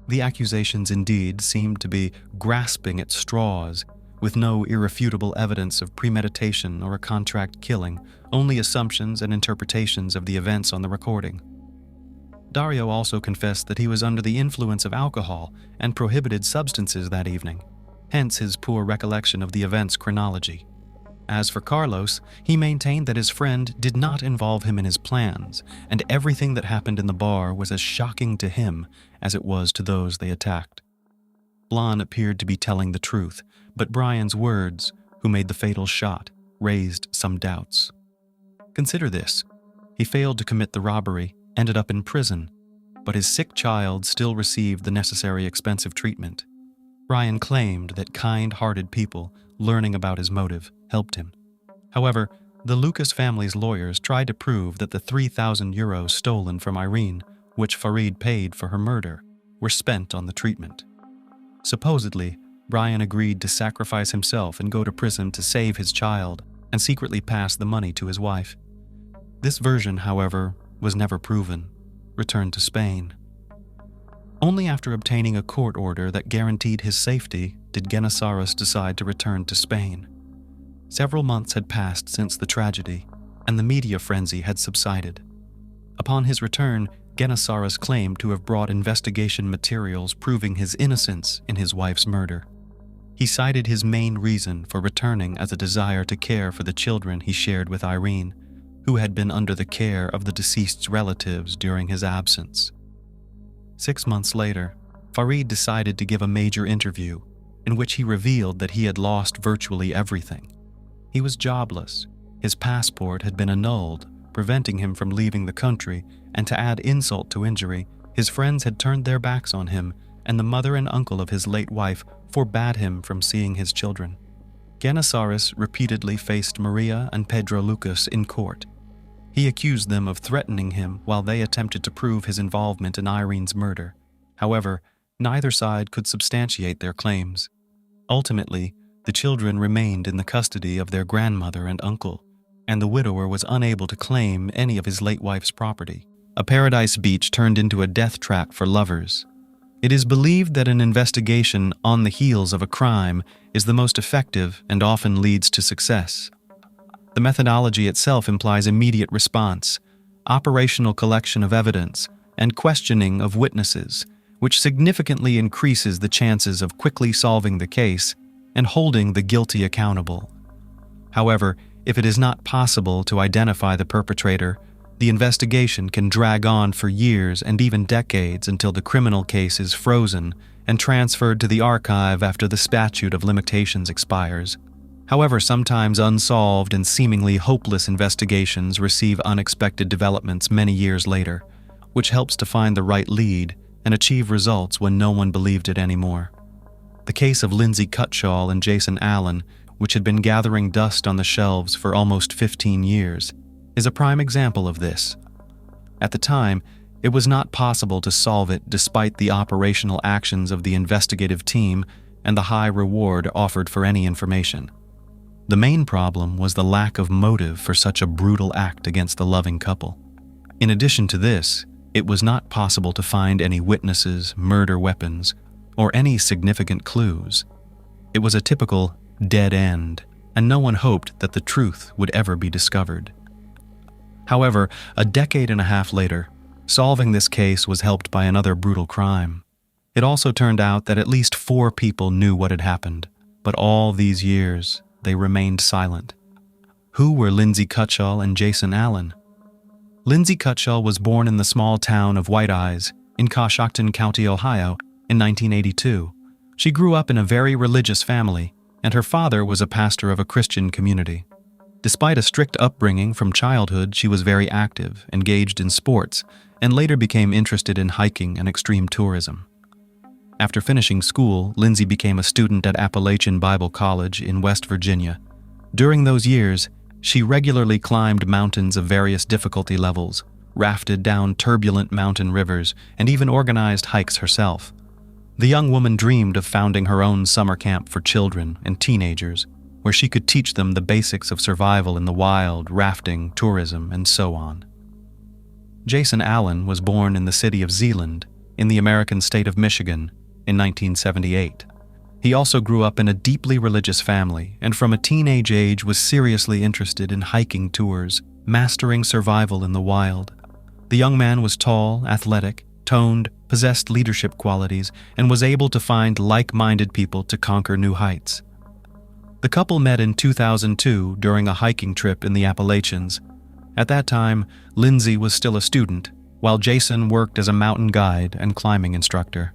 The accusations indeed seemed to be grasping at straws, with no irrefutable evidence of premeditation or a contract killing, only assumptions and interpretations of the events on the recording. Dario also confessed that he was under the influence of alcohol and prohibited substances that evening, hence his poor recollection of the event's chronology. As for Carlos, he maintained that his friend did not involve him in his plans, and everything that happened in the bar was as shocking to him as it was to those they attacked. Blanc appeared to be telling the truth, but Brian's words, who made the fatal shot, raised some doubts. Consider this: he failed to commit the robbery, ended up in prison, but his sick child still received the necessary expensive treatment. Brian claimed that kind-hearted people, learning about his motive, helped him. However, the Lucas family's lawyers tried to prove that the €3,000 stolen from Irene, which Farid paid for her murder, were spent on the treatment. Supposedly, Brian agreed to sacrifice himself and go to prison to save his child and secretly pass the money to his wife. This version, however, was never proven, returned to Spain. Only after obtaining a court order that guaranteed his safety did Genesaris decide to return to Spain. Several months had passed since the tragedy, and the media frenzy had subsided. Upon his return, Genesaris claimed to have brought investigation materials proving his innocence in his wife's murder. He cited his main reason for returning as a desire to care for the children he shared with Irene, who had been under the care of the deceased's relatives during his absence. 6 months later, Farid decided to give a major interview, in which he revealed that he had lost virtually everything. He was jobless, his passport had been annulled, preventing him from leaving the country, and to add insult to injury, his friends had turned their backs on him, and the mother and uncle of his late wife forbade him from seeing his children. Ganisaris repeatedly faced Maria and Pedro Lucas in court. He accused them of threatening him while they attempted to prove his involvement in Irene's murder. However, neither side could substantiate their claims. Ultimately, the children remained in the custody of their grandmother and uncle, and the widower was unable to claim any of his late wife's property. A Paradise Beach turned into a death trap for lovers. It is believed that an investigation on the heels of a crime is the most effective and often leads to success. The methodology itself implies immediate response, operational collection of evidence, and questioning of witnesses, which significantly increases the chances of quickly solving the case and holding the guilty accountable. However, if it is not possible to identify the perpetrator, the investigation can drag on for years and even decades until the criminal case is frozen and transferred to the archive after the statute of limitations expires. However, sometimes unsolved and seemingly hopeless investigations receive unexpected developments many years later, which helps to find the right lead and achieve results when no one believed it anymore. The case of Lindsay Cutshall and Jason Allen, which had been gathering dust on the shelves for almost 15 years, is a prime example of this. At the time, it was not possible to solve it despite the operational actions of the investigative team and the high reward offered for any information. The main problem was the lack of motive for such a brutal act against the loving couple. In addition to this, it was not possible to find any witnesses, murder weapons, or any significant clues. It was a typical dead end, and no one hoped that the truth would ever be discovered. However, a decade and a half later, solving this case was helped by another brutal crime. It also turned out that at least 4 people knew what had happened, but all these years, they remained silent. Who were Lindsay Cutshall and Jason Allen? Lindsay Cutshall was born in the small town of White Eyes in Coshocton County, Ohio, in 1982. She grew up in a very religious family, and her father was a pastor of a Christian community. Despite a strict upbringing from childhood, she was very active, engaged in sports, and later became interested in hiking and extreme tourism. After finishing school, Lindsay became a student at Appalachian Bible College in West Virginia. During those years, she regularly climbed mountains of various difficulty levels, rafted down turbulent mountain rivers, and even organized hikes herself. The young woman dreamed of founding her own summer camp for children and teenagers, where she could teach them the basics of survival in the wild, rafting, tourism, and so on. Jason Allen was born in the city of Zeeland, in the American state of Michigan, in 1978. He also grew up in a deeply religious family, and from a teenage age was seriously interested in hiking tours, mastering survival in the wild. The young man was tall, athletic, toned, possessed leadership qualities, and was able to find like-minded people to conquer new heights. The couple met in 2002 during a hiking trip in the Appalachians. At that time, Lindsay was still a student, while Jason worked as a mountain guide and climbing instructor.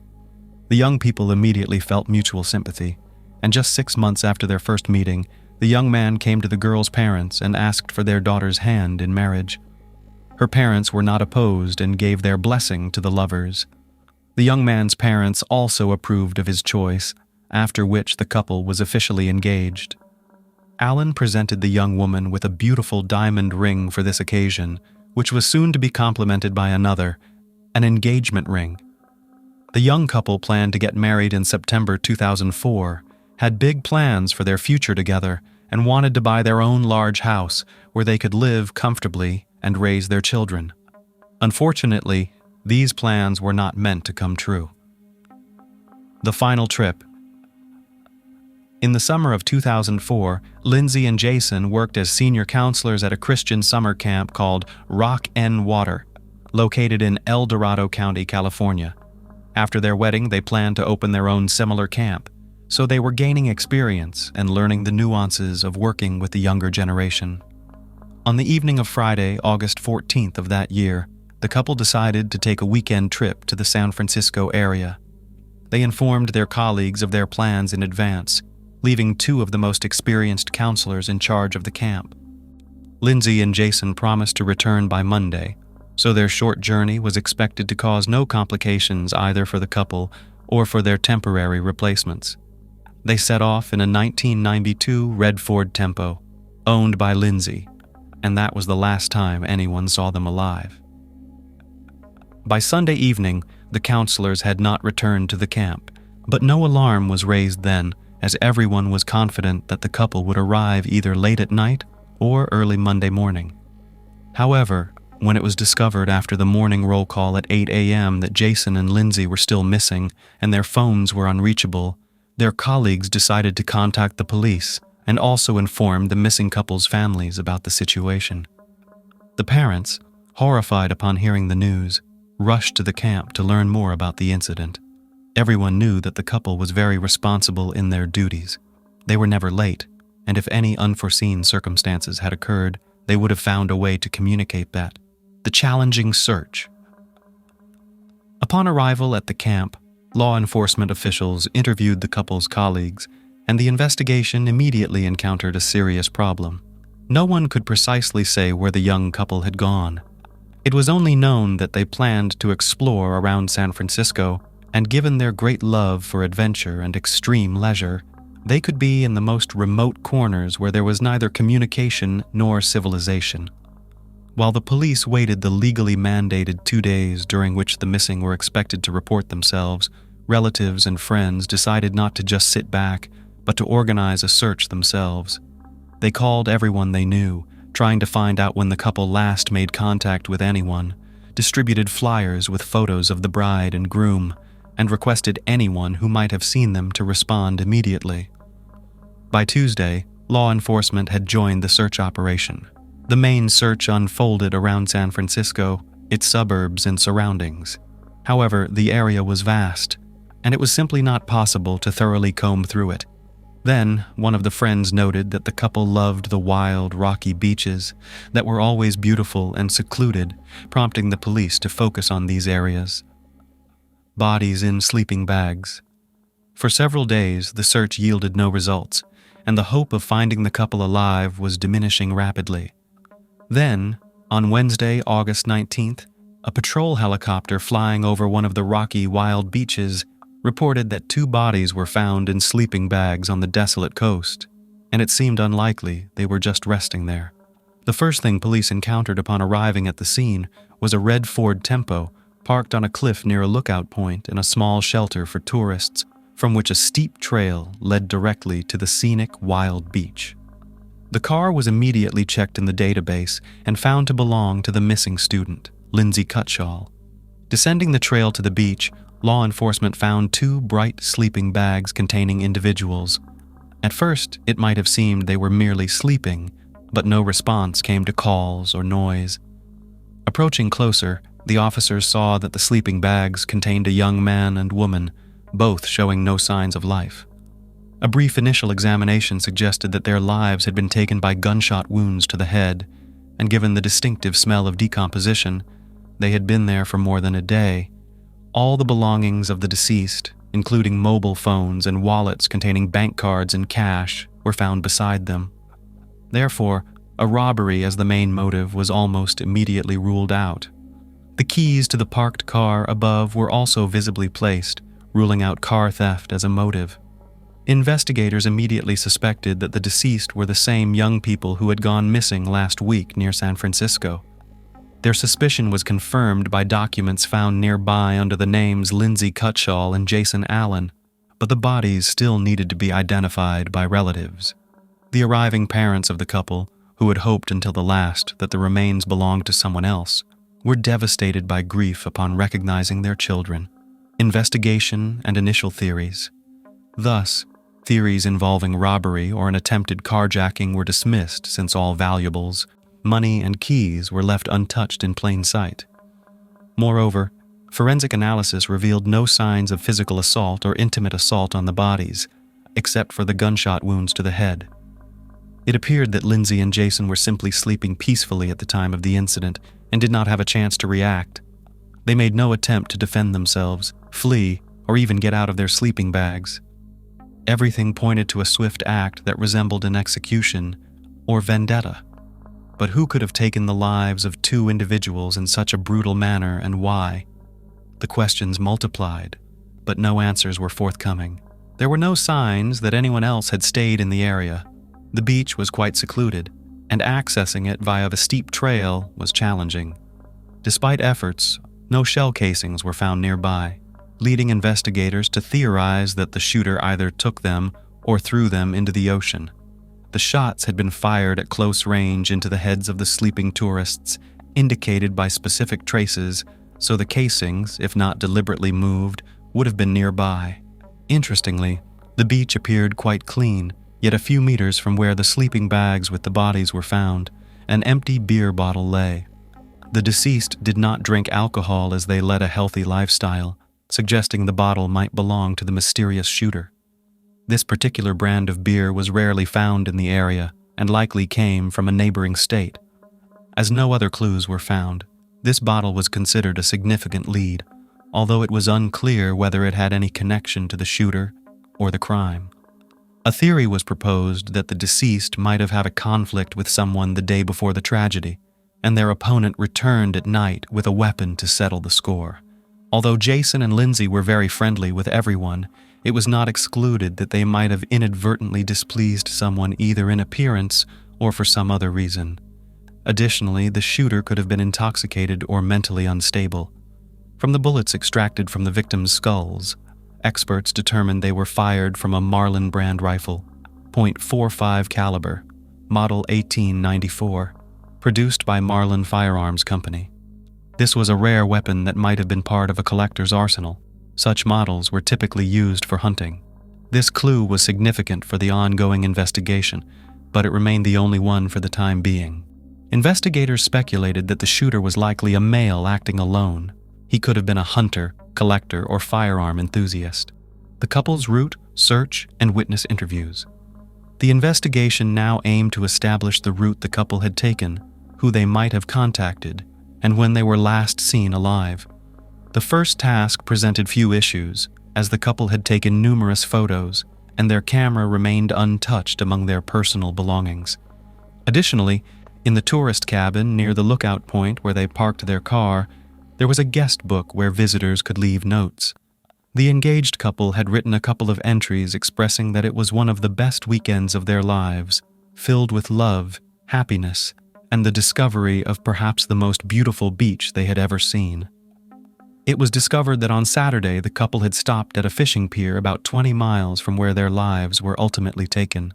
The young people immediately felt mutual sympathy, and just 6 months after their first meeting, the young man came to the girl's parents and asked for their daughter's hand in marriage. Her parents were not opposed and gave their blessing to the lovers. The young man's parents also approved of his choice, after which the couple was officially engaged. Allen presented the young woman with a beautiful diamond ring for this occasion, which was soon to be complemented by another, an engagement ring. The young couple planned to get married in September 2004, had big plans for their future together, and wanted to buy their own large house where they could live comfortably and raise their children. Unfortunately, these plans were not meant to come true. The final trip. In the summer of 2004, Lindsay and Jason worked as senior counselors at a Christian summer camp called Rock N Water, located in El Dorado County, California. After their wedding, they planned to open their own similar camp, so they were gaining experience and learning the nuances of working with the younger generation. On the evening of Friday, August 14th of that year, the couple decided to take a weekend trip to the San Francisco area. They informed their colleagues of their plans in advance, leaving 2 of the most experienced counselors in charge of the camp. Lindsay and Jason promised to return by Monday, so their short journey was expected to cause no complications either for the couple or for their temporary replacements. They set off in a 1992 red Ford Tempo, owned by Lindsay, and that was the last time anyone saw them alive. By Sunday evening, the counselors had not returned to the camp, but no alarm was raised then, as everyone was confident that the couple would arrive either late at night or early Monday morning. However, when it was discovered after the morning roll call at 8 a.m. that Jason and Lindsay were still missing and their phones were unreachable, their colleagues decided to contact the police and also informed the missing couple's families about the situation. The parents, horrified upon hearing the news, rushed to the camp to learn more about the incident. Everyone knew that the couple was very responsible in their duties. They were never late, and if any unforeseen circumstances had occurred, they would have found a way to communicate that. The challenging search. Upon arrival at the camp, law enforcement officials interviewed the couple's colleagues, and the investigation immediately encountered a serious problem. No one could precisely say where the young couple had gone. It was only known that they planned to explore around San Francisco, and given their great love for adventure and extreme leisure, they could be in the most remote corners where there was neither communication nor civilization. While the police waited the legally mandated 2 days during which the missing were expected to report themselves, relatives and friends decided not to just sit back, but to organize a search themselves. They called everyone they knew, trying to find out when the couple last made contact with anyone, distributed flyers with photos of the bride and groom, and requested anyone who might have seen them to respond immediately. By Tuesday, law enforcement had joined the search operation. The main search unfolded around San Francisco, its suburbs and surroundings. However, the area was vast, and it was simply not possible to thoroughly comb through it. Then, one of the friends noted that the couple loved the wild, rocky beaches that were always beautiful and secluded, prompting the police to focus on these areas. Bodies in sleeping bags. For several days, the search yielded no results, and the hope of finding the couple alive was diminishing rapidly. Then, on Wednesday, August 19th, a patrol helicopter flying over one of the rocky, wild beaches reported that 2 bodies were found in sleeping bags on the desolate coast, and it seemed unlikely they were just resting there. The first thing police encountered upon arriving at the scene was a red Ford Tempo parked on a cliff near a lookout point in a small shelter for tourists, from which a steep trail led directly to the scenic wild beach. The car was immediately checked in the database and found to belong to the missing student, Lindsay Cutshall. Descending the trail to the beach, law enforcement found 2 bright sleeping bags containing individuals. At first, it might have seemed they were merely sleeping, but no response came to calls or noise. Approaching closer, the officers saw that the sleeping bags contained a young man and woman, both showing no signs of life. A brief initial examination suggested that their lives had been taken by gunshot wounds to the head, and given the distinctive smell of decomposition, they had been there for more than a day. All the belongings of the deceased, including mobile phones and wallets containing bank cards and cash, were found beside them. Therefore, a robbery as the main motive was almost immediately ruled out. The keys to the parked car above were also visibly placed, ruling out car theft as a motive. Investigators immediately suspected that the deceased were the same young people who had gone missing last week near San Francisco. Their suspicion was confirmed by documents found nearby under the names Lindsay Cutshall and Jason Allen, but the bodies still needed to be identified by relatives. The arriving parents of the couple, who had hoped until the last that the remains belonged to someone else, were devastated by grief upon recognizing their children. Investigation and initial theories. Thus, theories involving robbery or an attempted carjacking were dismissed since all valuables, money, and keys were left untouched in plain sight. Moreover, forensic analysis revealed no signs of physical assault or intimate assault on the bodies, except for the gunshot wounds to the head. It appeared that Lindsay and Jason were simply sleeping peacefully at the time of the incident and did not have a chance to react. They made no attempt to defend themselves, flee, or even get out of their sleeping bags. Everything pointed to a swift act that resembled an execution or vendetta. But who could have taken the lives of two individuals in such a brutal manner, and why? The questions multiplied, but no answers were forthcoming. There were no signs that anyone else had stayed in the area. The beach was quite secluded, and accessing it via the steep trail was challenging. Despite efforts, no shell casings were found nearby, leading investigators to theorize that the shooter either took them or threw them into the ocean. The shots had been fired at close range into the heads of the sleeping tourists, indicated by specific traces, so the casings, if not deliberately moved, would have been nearby. Interestingly, the beach appeared quite clean, yet a few meters from where the sleeping bags with the bodies were found, an empty beer bottle lay. The deceased did not drink alcohol as they led a healthy lifestyle, suggesting the bottle might belong to the mysterious shooter. This particular brand of beer was rarely found in the area and likely came from a neighboring state. As no other clues were found, this bottle was considered a significant lead, although it was unclear whether it had any connection to the shooter or the crime. A theory was proposed that the deceased might have had a conflict with someone the day before the tragedy, and their opponent returned at night with a weapon to settle the score. Although Jason and Lindsay were very friendly with everyone, it was not excluded that they might have inadvertently displeased someone either in appearance or for some other reason. Additionally, the shooter could have been intoxicated or mentally unstable. From the bullets extracted from the victims' skulls, experts determined they were fired from a Marlin brand rifle, .45 caliber, model 1894, produced by Marlin Firearms Company. This was a rare weapon that might have been part of a collector's arsenal. Such models were typically used for hunting. This clue was significant for the ongoing investigation, but it remained the only one for the time being. Investigators speculated that the shooter was likely a male acting alone. He could have been a hunter, collector, or firearm enthusiast. The couple's route, search, and witness interviews. The investigation now aimed to establish the route the couple had taken, who they might have contacted, and when they were last seen alive. The first task presented few issues, as the couple had taken numerous photos, and their camera remained untouched among their personal belongings. Additionally, in the tourist cabin near the lookout point where they parked their car, there was a guest book where visitors could leave notes. The engaged couple had written a couple of entries expressing that it was one of the best weekends of their lives, filled with love, happiness, and the discovery of perhaps the most beautiful beach they had ever seen. It was discovered that on Saturday the couple had stopped at a fishing pier about 20 miles from where their lives were ultimately taken.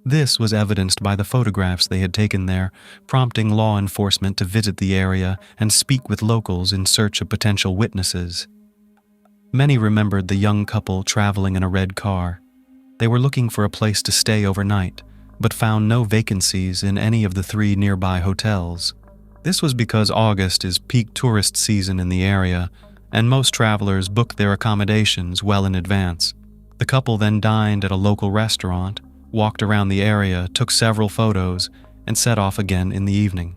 This was evidenced by the photographs they had taken there, prompting law enforcement to visit the area and speak with locals in search of potential witnesses. Many remembered the young couple traveling in a red car. They were looking for a place to stay overnight, but found no vacancies in any of the 3 nearby hotels. This was because August is peak tourist season in the area, and most travelers book their accommodations well in advance. The couple then dined at a local restaurant, walked around the area, took several photos, and set off again in the evening.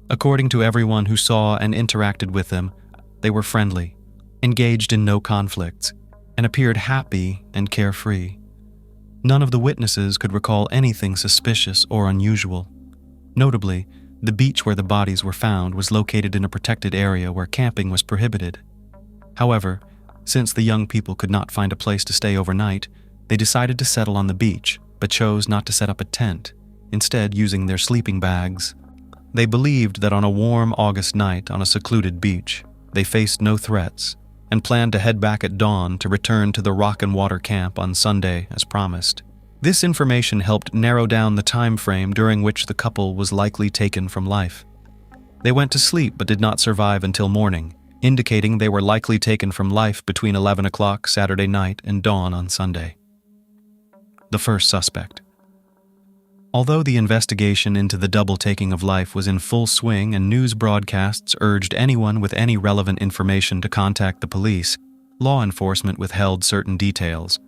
According to everyone who saw and interacted with them, they were friendly, engaged in no conflicts, and appeared happy and carefree. None of the witnesses could recall anything suspicious or unusual. Notably, the beach where the bodies were found was located in a protected area where camping was prohibited. However, since the young people could not find a place to stay overnight, they decided to settle on the beach, but chose not to set up a tent, instead using their sleeping bags. They believed that on a warm August night on a secluded beach, they faced no threats, and planned to head back at dawn to return to the Rock and Water camp on Sunday as promised. This information helped narrow down the time frame during which the couple was likely taken from life. They went to sleep but did not survive until morning, indicating they were likely taken from life between 11 o'clock Saturday night and dawn on Sunday. The first suspect. Although the investigation into the double taking of life was in full swing and news broadcasts urged anyone with any relevant information to contact the police, law enforcement withheld certain details.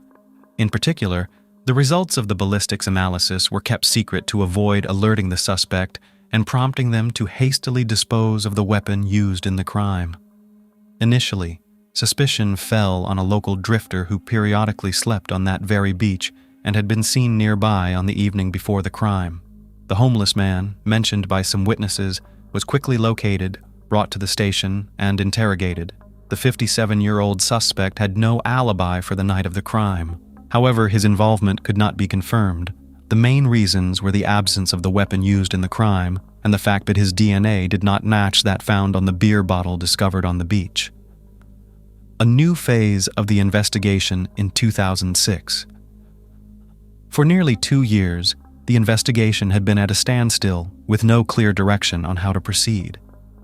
In particular, the results of the ballistics analysis were kept secret to avoid alerting the suspect and prompting them to hastily dispose of the weapon used in the crime. Initially, Suspicion fell on a local drifter who periodically slept on that very beach and had been seen nearby on the evening before the crime. The homeless man, mentioned by some witnesses, was quickly located, brought to the station, and interrogated. The 57-year-old suspect had no alibi for the night of the crime. However, his involvement could not be confirmed. The main reasons were the absence of the weapon used in the crime and the fact that his DNA did not match that found on the beer bottle discovered on the beach. A new phase of the investigation in 2006. For nearly 2 years, the investigation had been at a standstill with no clear direction on how to proceed.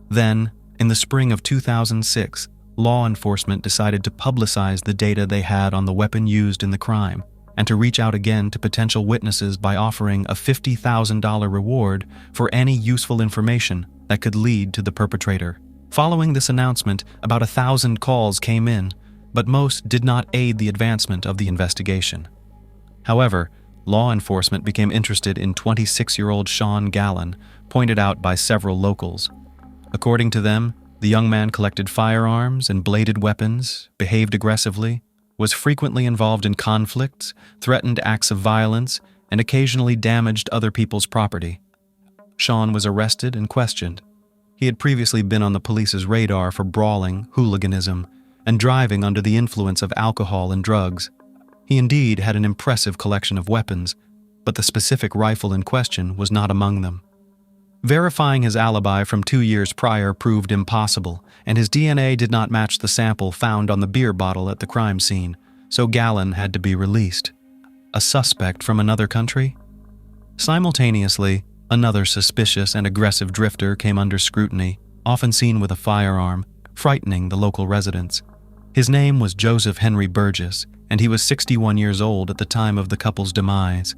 Then, in the spring of 2006, law enforcement decided to publicize the data they had on the weapon used in the crime and to reach out again to potential witnesses by offering a $50,000 reward for any useful information that could lead to the perpetrator. Following this announcement, about 1,000 calls came in, but most did not aid the advancement of the investigation. However, law enforcement became interested in 26-year-old Sean Gallen, pointed out by several locals. According to them, the young man collected firearms and bladed weapons, behaved aggressively, was frequently involved in conflicts, threatened acts of violence, and occasionally damaged other people's property. Sean was arrested and questioned. He had previously been on the police's radar for brawling, hooliganism, and driving under the influence of alcohol and drugs. He indeed had an impressive collection of weapons, but the specific rifle in question was not among them. Verifying his alibi from 2 years prior proved impossible, and his DNA did not match the sample found on the beer bottle at the crime scene, so Gallen had to be released. A suspect from another country? Simultaneously, another suspicious and aggressive drifter came under scrutiny, often seen with a firearm, frightening the local residents. His name was Joseph Henry Burgess, and he was 61 years old at the time of the couple's demise.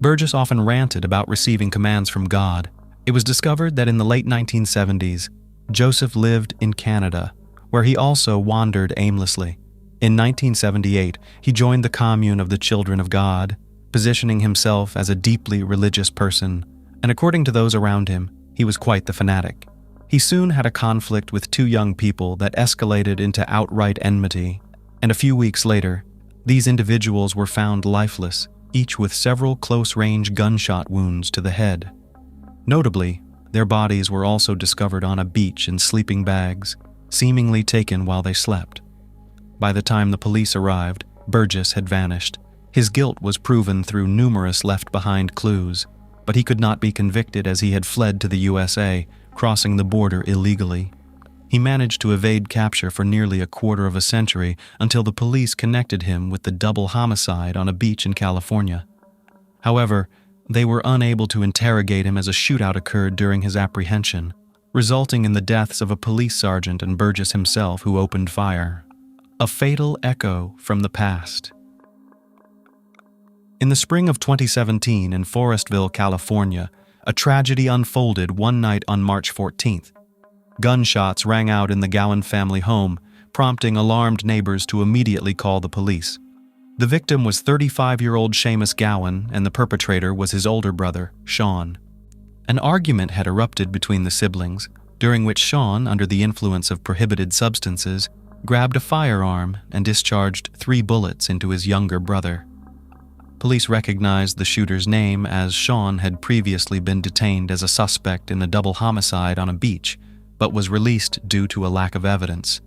Burgess often ranted about receiving commands from God. It was discovered that in the late 1970s, Joseph lived in Canada, where he also wandered aimlessly. In 1978, he joined the Commune of the Children of God, positioning himself as a deeply religious person, and according to those around him, he was quite the fanatic. He soon had a conflict with 2 young people that escalated into outright enmity, and a few weeks later, these individuals were found lifeless, each with several close-range gunshot wounds to the head. Notably, their bodies were also discovered on a beach in sleeping bags, seemingly taken while they slept. By the time the police arrived, Burgess had vanished. His guilt was proven through numerous left-behind clues, but he could not be convicted as he had fled to the USA, crossing the border illegally. He managed to evade capture for nearly a quarter of a century until the police connected him with the double homicide on a beach in California. However, they were unable to interrogate him as a shootout occurred during his apprehension, resulting in the deaths of a police sergeant and Burgess himself who opened fire. A fatal echo from the past. In the spring of 2017 in Forestville, California, a tragedy unfolded one night on March 14th. Gunshots rang out in the Gallen family home, prompting alarmed neighbors to immediately call the police. The victim was 35-year-old Seamus Gowan, and the perpetrator was his older brother, Sean. An argument had erupted between the siblings, during which Sean, under the influence of prohibited substances, grabbed a firearm and discharged 3 bullets into his younger brother. Police recognized the shooter's name as Sean had previously been detained as a suspect in a double homicide on a beach, but was released due to a lack of evidence.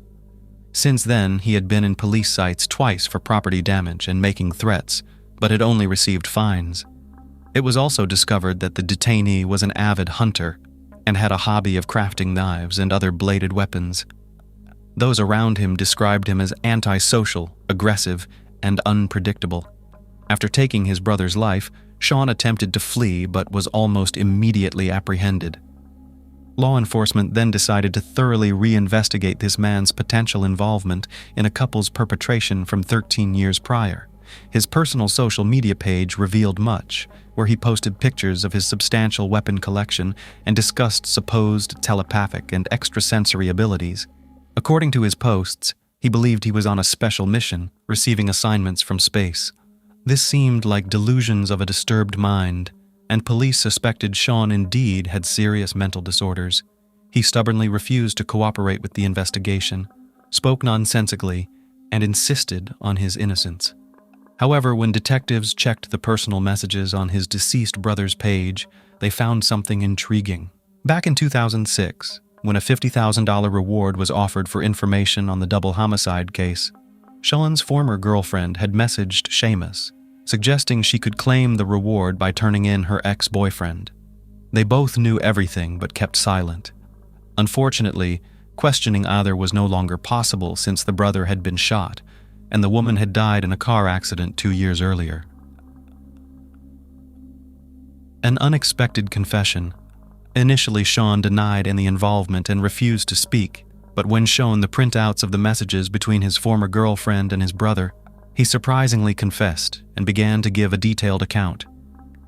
Since then, he had been in police sites twice for property damage and making threats, but had only received fines. It was also discovered that the detainee was an avid hunter and had a hobby of crafting knives and other bladed weapons. Those around him described him as antisocial, aggressive, and unpredictable. After taking his brother's life, Sean attempted to flee but was almost immediately apprehended. Law enforcement then decided to thoroughly reinvestigate this man's potential involvement in a couple's perpetration from 13 years prior. His personal social media page revealed much, where he posted pictures of his substantial weapon collection and discussed supposed telepathic and extrasensory abilities. According to his posts, he believed he was on a special mission, receiving assignments from space. This seemed like delusions of a disturbed mind, and police suspected Sean indeed had serious mental disorders. He stubbornly refused to cooperate with the investigation. spoke nonsensically, and insisted on his innocence. However, when detectives checked the personal messages on his deceased brother's page, they found something intriguing. Back in 2006, when a $50,000 reward was offered for information on the double homicide case, Sean's former girlfriend had messaged Seamus, suggesting she could claim the reward by turning in her ex-boyfriend. They both knew everything but kept silent. Unfortunately, questioning either was no longer possible since the brother had been shot, and the woman had died in a car accident 2 years earlier. An unexpected confession. Initially, Sean denied any involvement and refused to speak, but when shown the printouts of the messages between his former girlfriend and his brother, he surprisingly confessed and began to give a detailed account.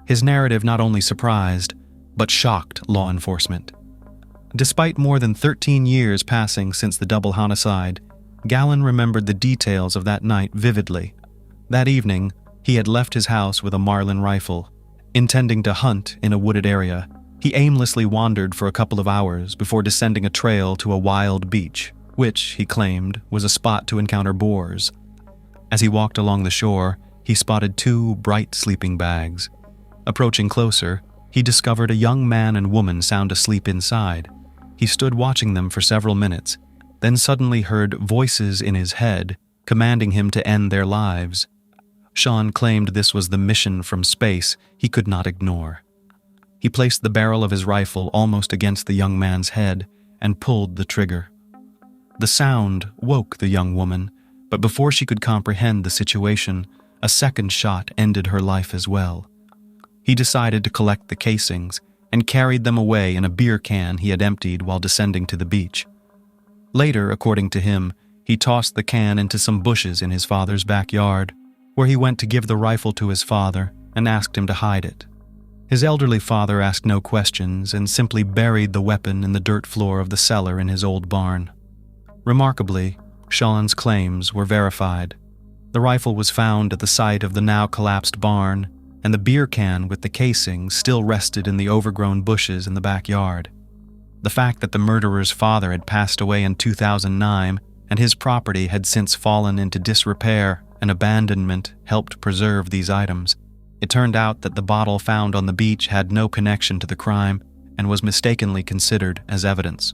His narrative not only surprised, but shocked law enforcement. Despite more than 13 years passing since the double homicide, Gallen remembered the details of that night vividly. That evening, he had left his house with a Marlin rifle. Intending to hunt in a wooded area, he aimlessly wandered for a couple of hours before descending a trail to a wild beach, which, he claimed, was a spot to encounter boars. As he walked along the shore, he spotted 2 bright sleeping bags. Approaching closer, he discovered a young man and woman sound asleep inside. He stood watching them for several minutes, then suddenly heard voices in his head commanding him to end their lives. Sean claimed this was the mission from space he could not ignore. He placed the barrel of his rifle almost against the young man's head and pulled the trigger. The sound woke the young woman, but before she could comprehend the situation, a second shot ended her life as well. He decided to collect the casings and carried them away in a beer can he had emptied while descending to the beach. Later, according to him, he tossed the can into some bushes in his father's backyard, where he went to give the rifle to his father and asked him to hide it. His elderly father asked no questions and simply buried the weapon in the dirt floor of the cellar in his old barn. Remarkably, Sean's claims were verified. The rifle was found at the site of the now collapsed barn, and the beer can with the casing still rested in the overgrown bushes in the backyard. The fact that the murderer's father had passed away in 2009 and his property had since fallen into disrepair and abandonment helped preserve these items. It turned out that the bottle found on the beach had no connection to the crime and was mistakenly considered as evidence.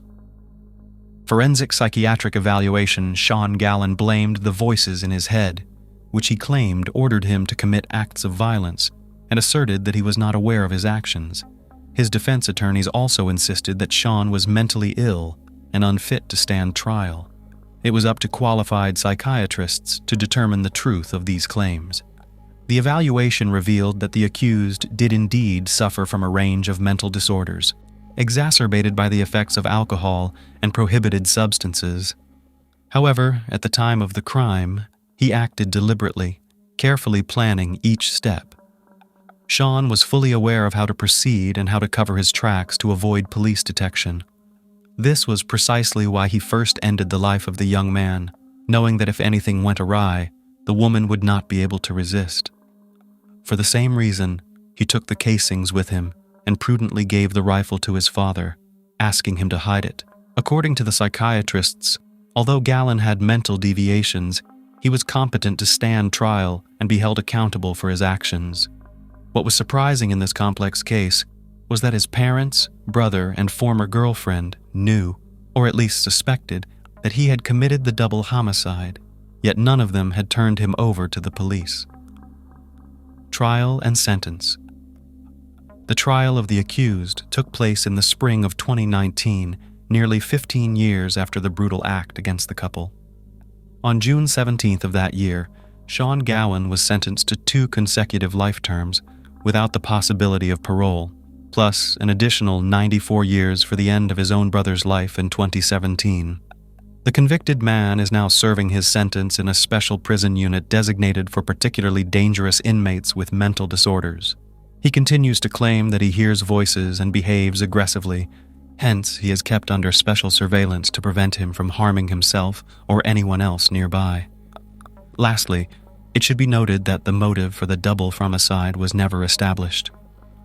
Forensic psychiatric evaluation, Sean Gallen blamed the voices in his head, which he claimed ordered him to commit acts of violence, and asserted that he was not aware of his actions. His defense attorneys also insisted that Sean was mentally ill and unfit to stand trial. It was up to qualified psychiatrists to determine the truth of these claims. The evaluation revealed that the accused did indeed suffer from a range of mental disorders, exacerbated by the effects of alcohol and prohibited substances. However, at the time of the crime, he acted deliberately, carefully planning each step. Sean was fully aware of how to proceed and how to cover his tracks to avoid police detection. This was precisely why he first ended the life of the young man, knowing that if anything went awry, the woman would not be able to resist. For the same reason, he took the casings with him and prudently gave the rifle to his father, asking him to hide it. According to the psychiatrists, although Gallen had mental deviations, he was competent to stand trial and be held accountable for his actions. What was surprising in this complex case was that his parents, brother, and former girlfriend knew, or at least suspected, that he had committed the double homicide, yet none of them had turned him over to the police. Trial and sentence. The trial of the accused took place in the spring of 2019, nearly 15 years after the brutal act against the couple. On June 17th of that year, Sean Gallen was sentenced to 2 consecutive life terms, without the possibility of parole, plus an additional 94 years for the end of his own brother's life in 2017. The convicted man is now serving his sentence in a special prison unit designated for particularly dangerous inmates with mental disorders. He continues to claim that he hears voices and behaves aggressively, hence he is kept under special surveillance to prevent him from harming himself or anyone else nearby. Lastly, it should be noted that the motive for the double homicide was never established.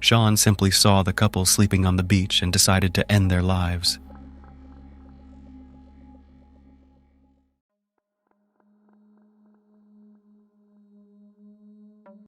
Sean simply saw the couple sleeping on the beach and decided to end their lives.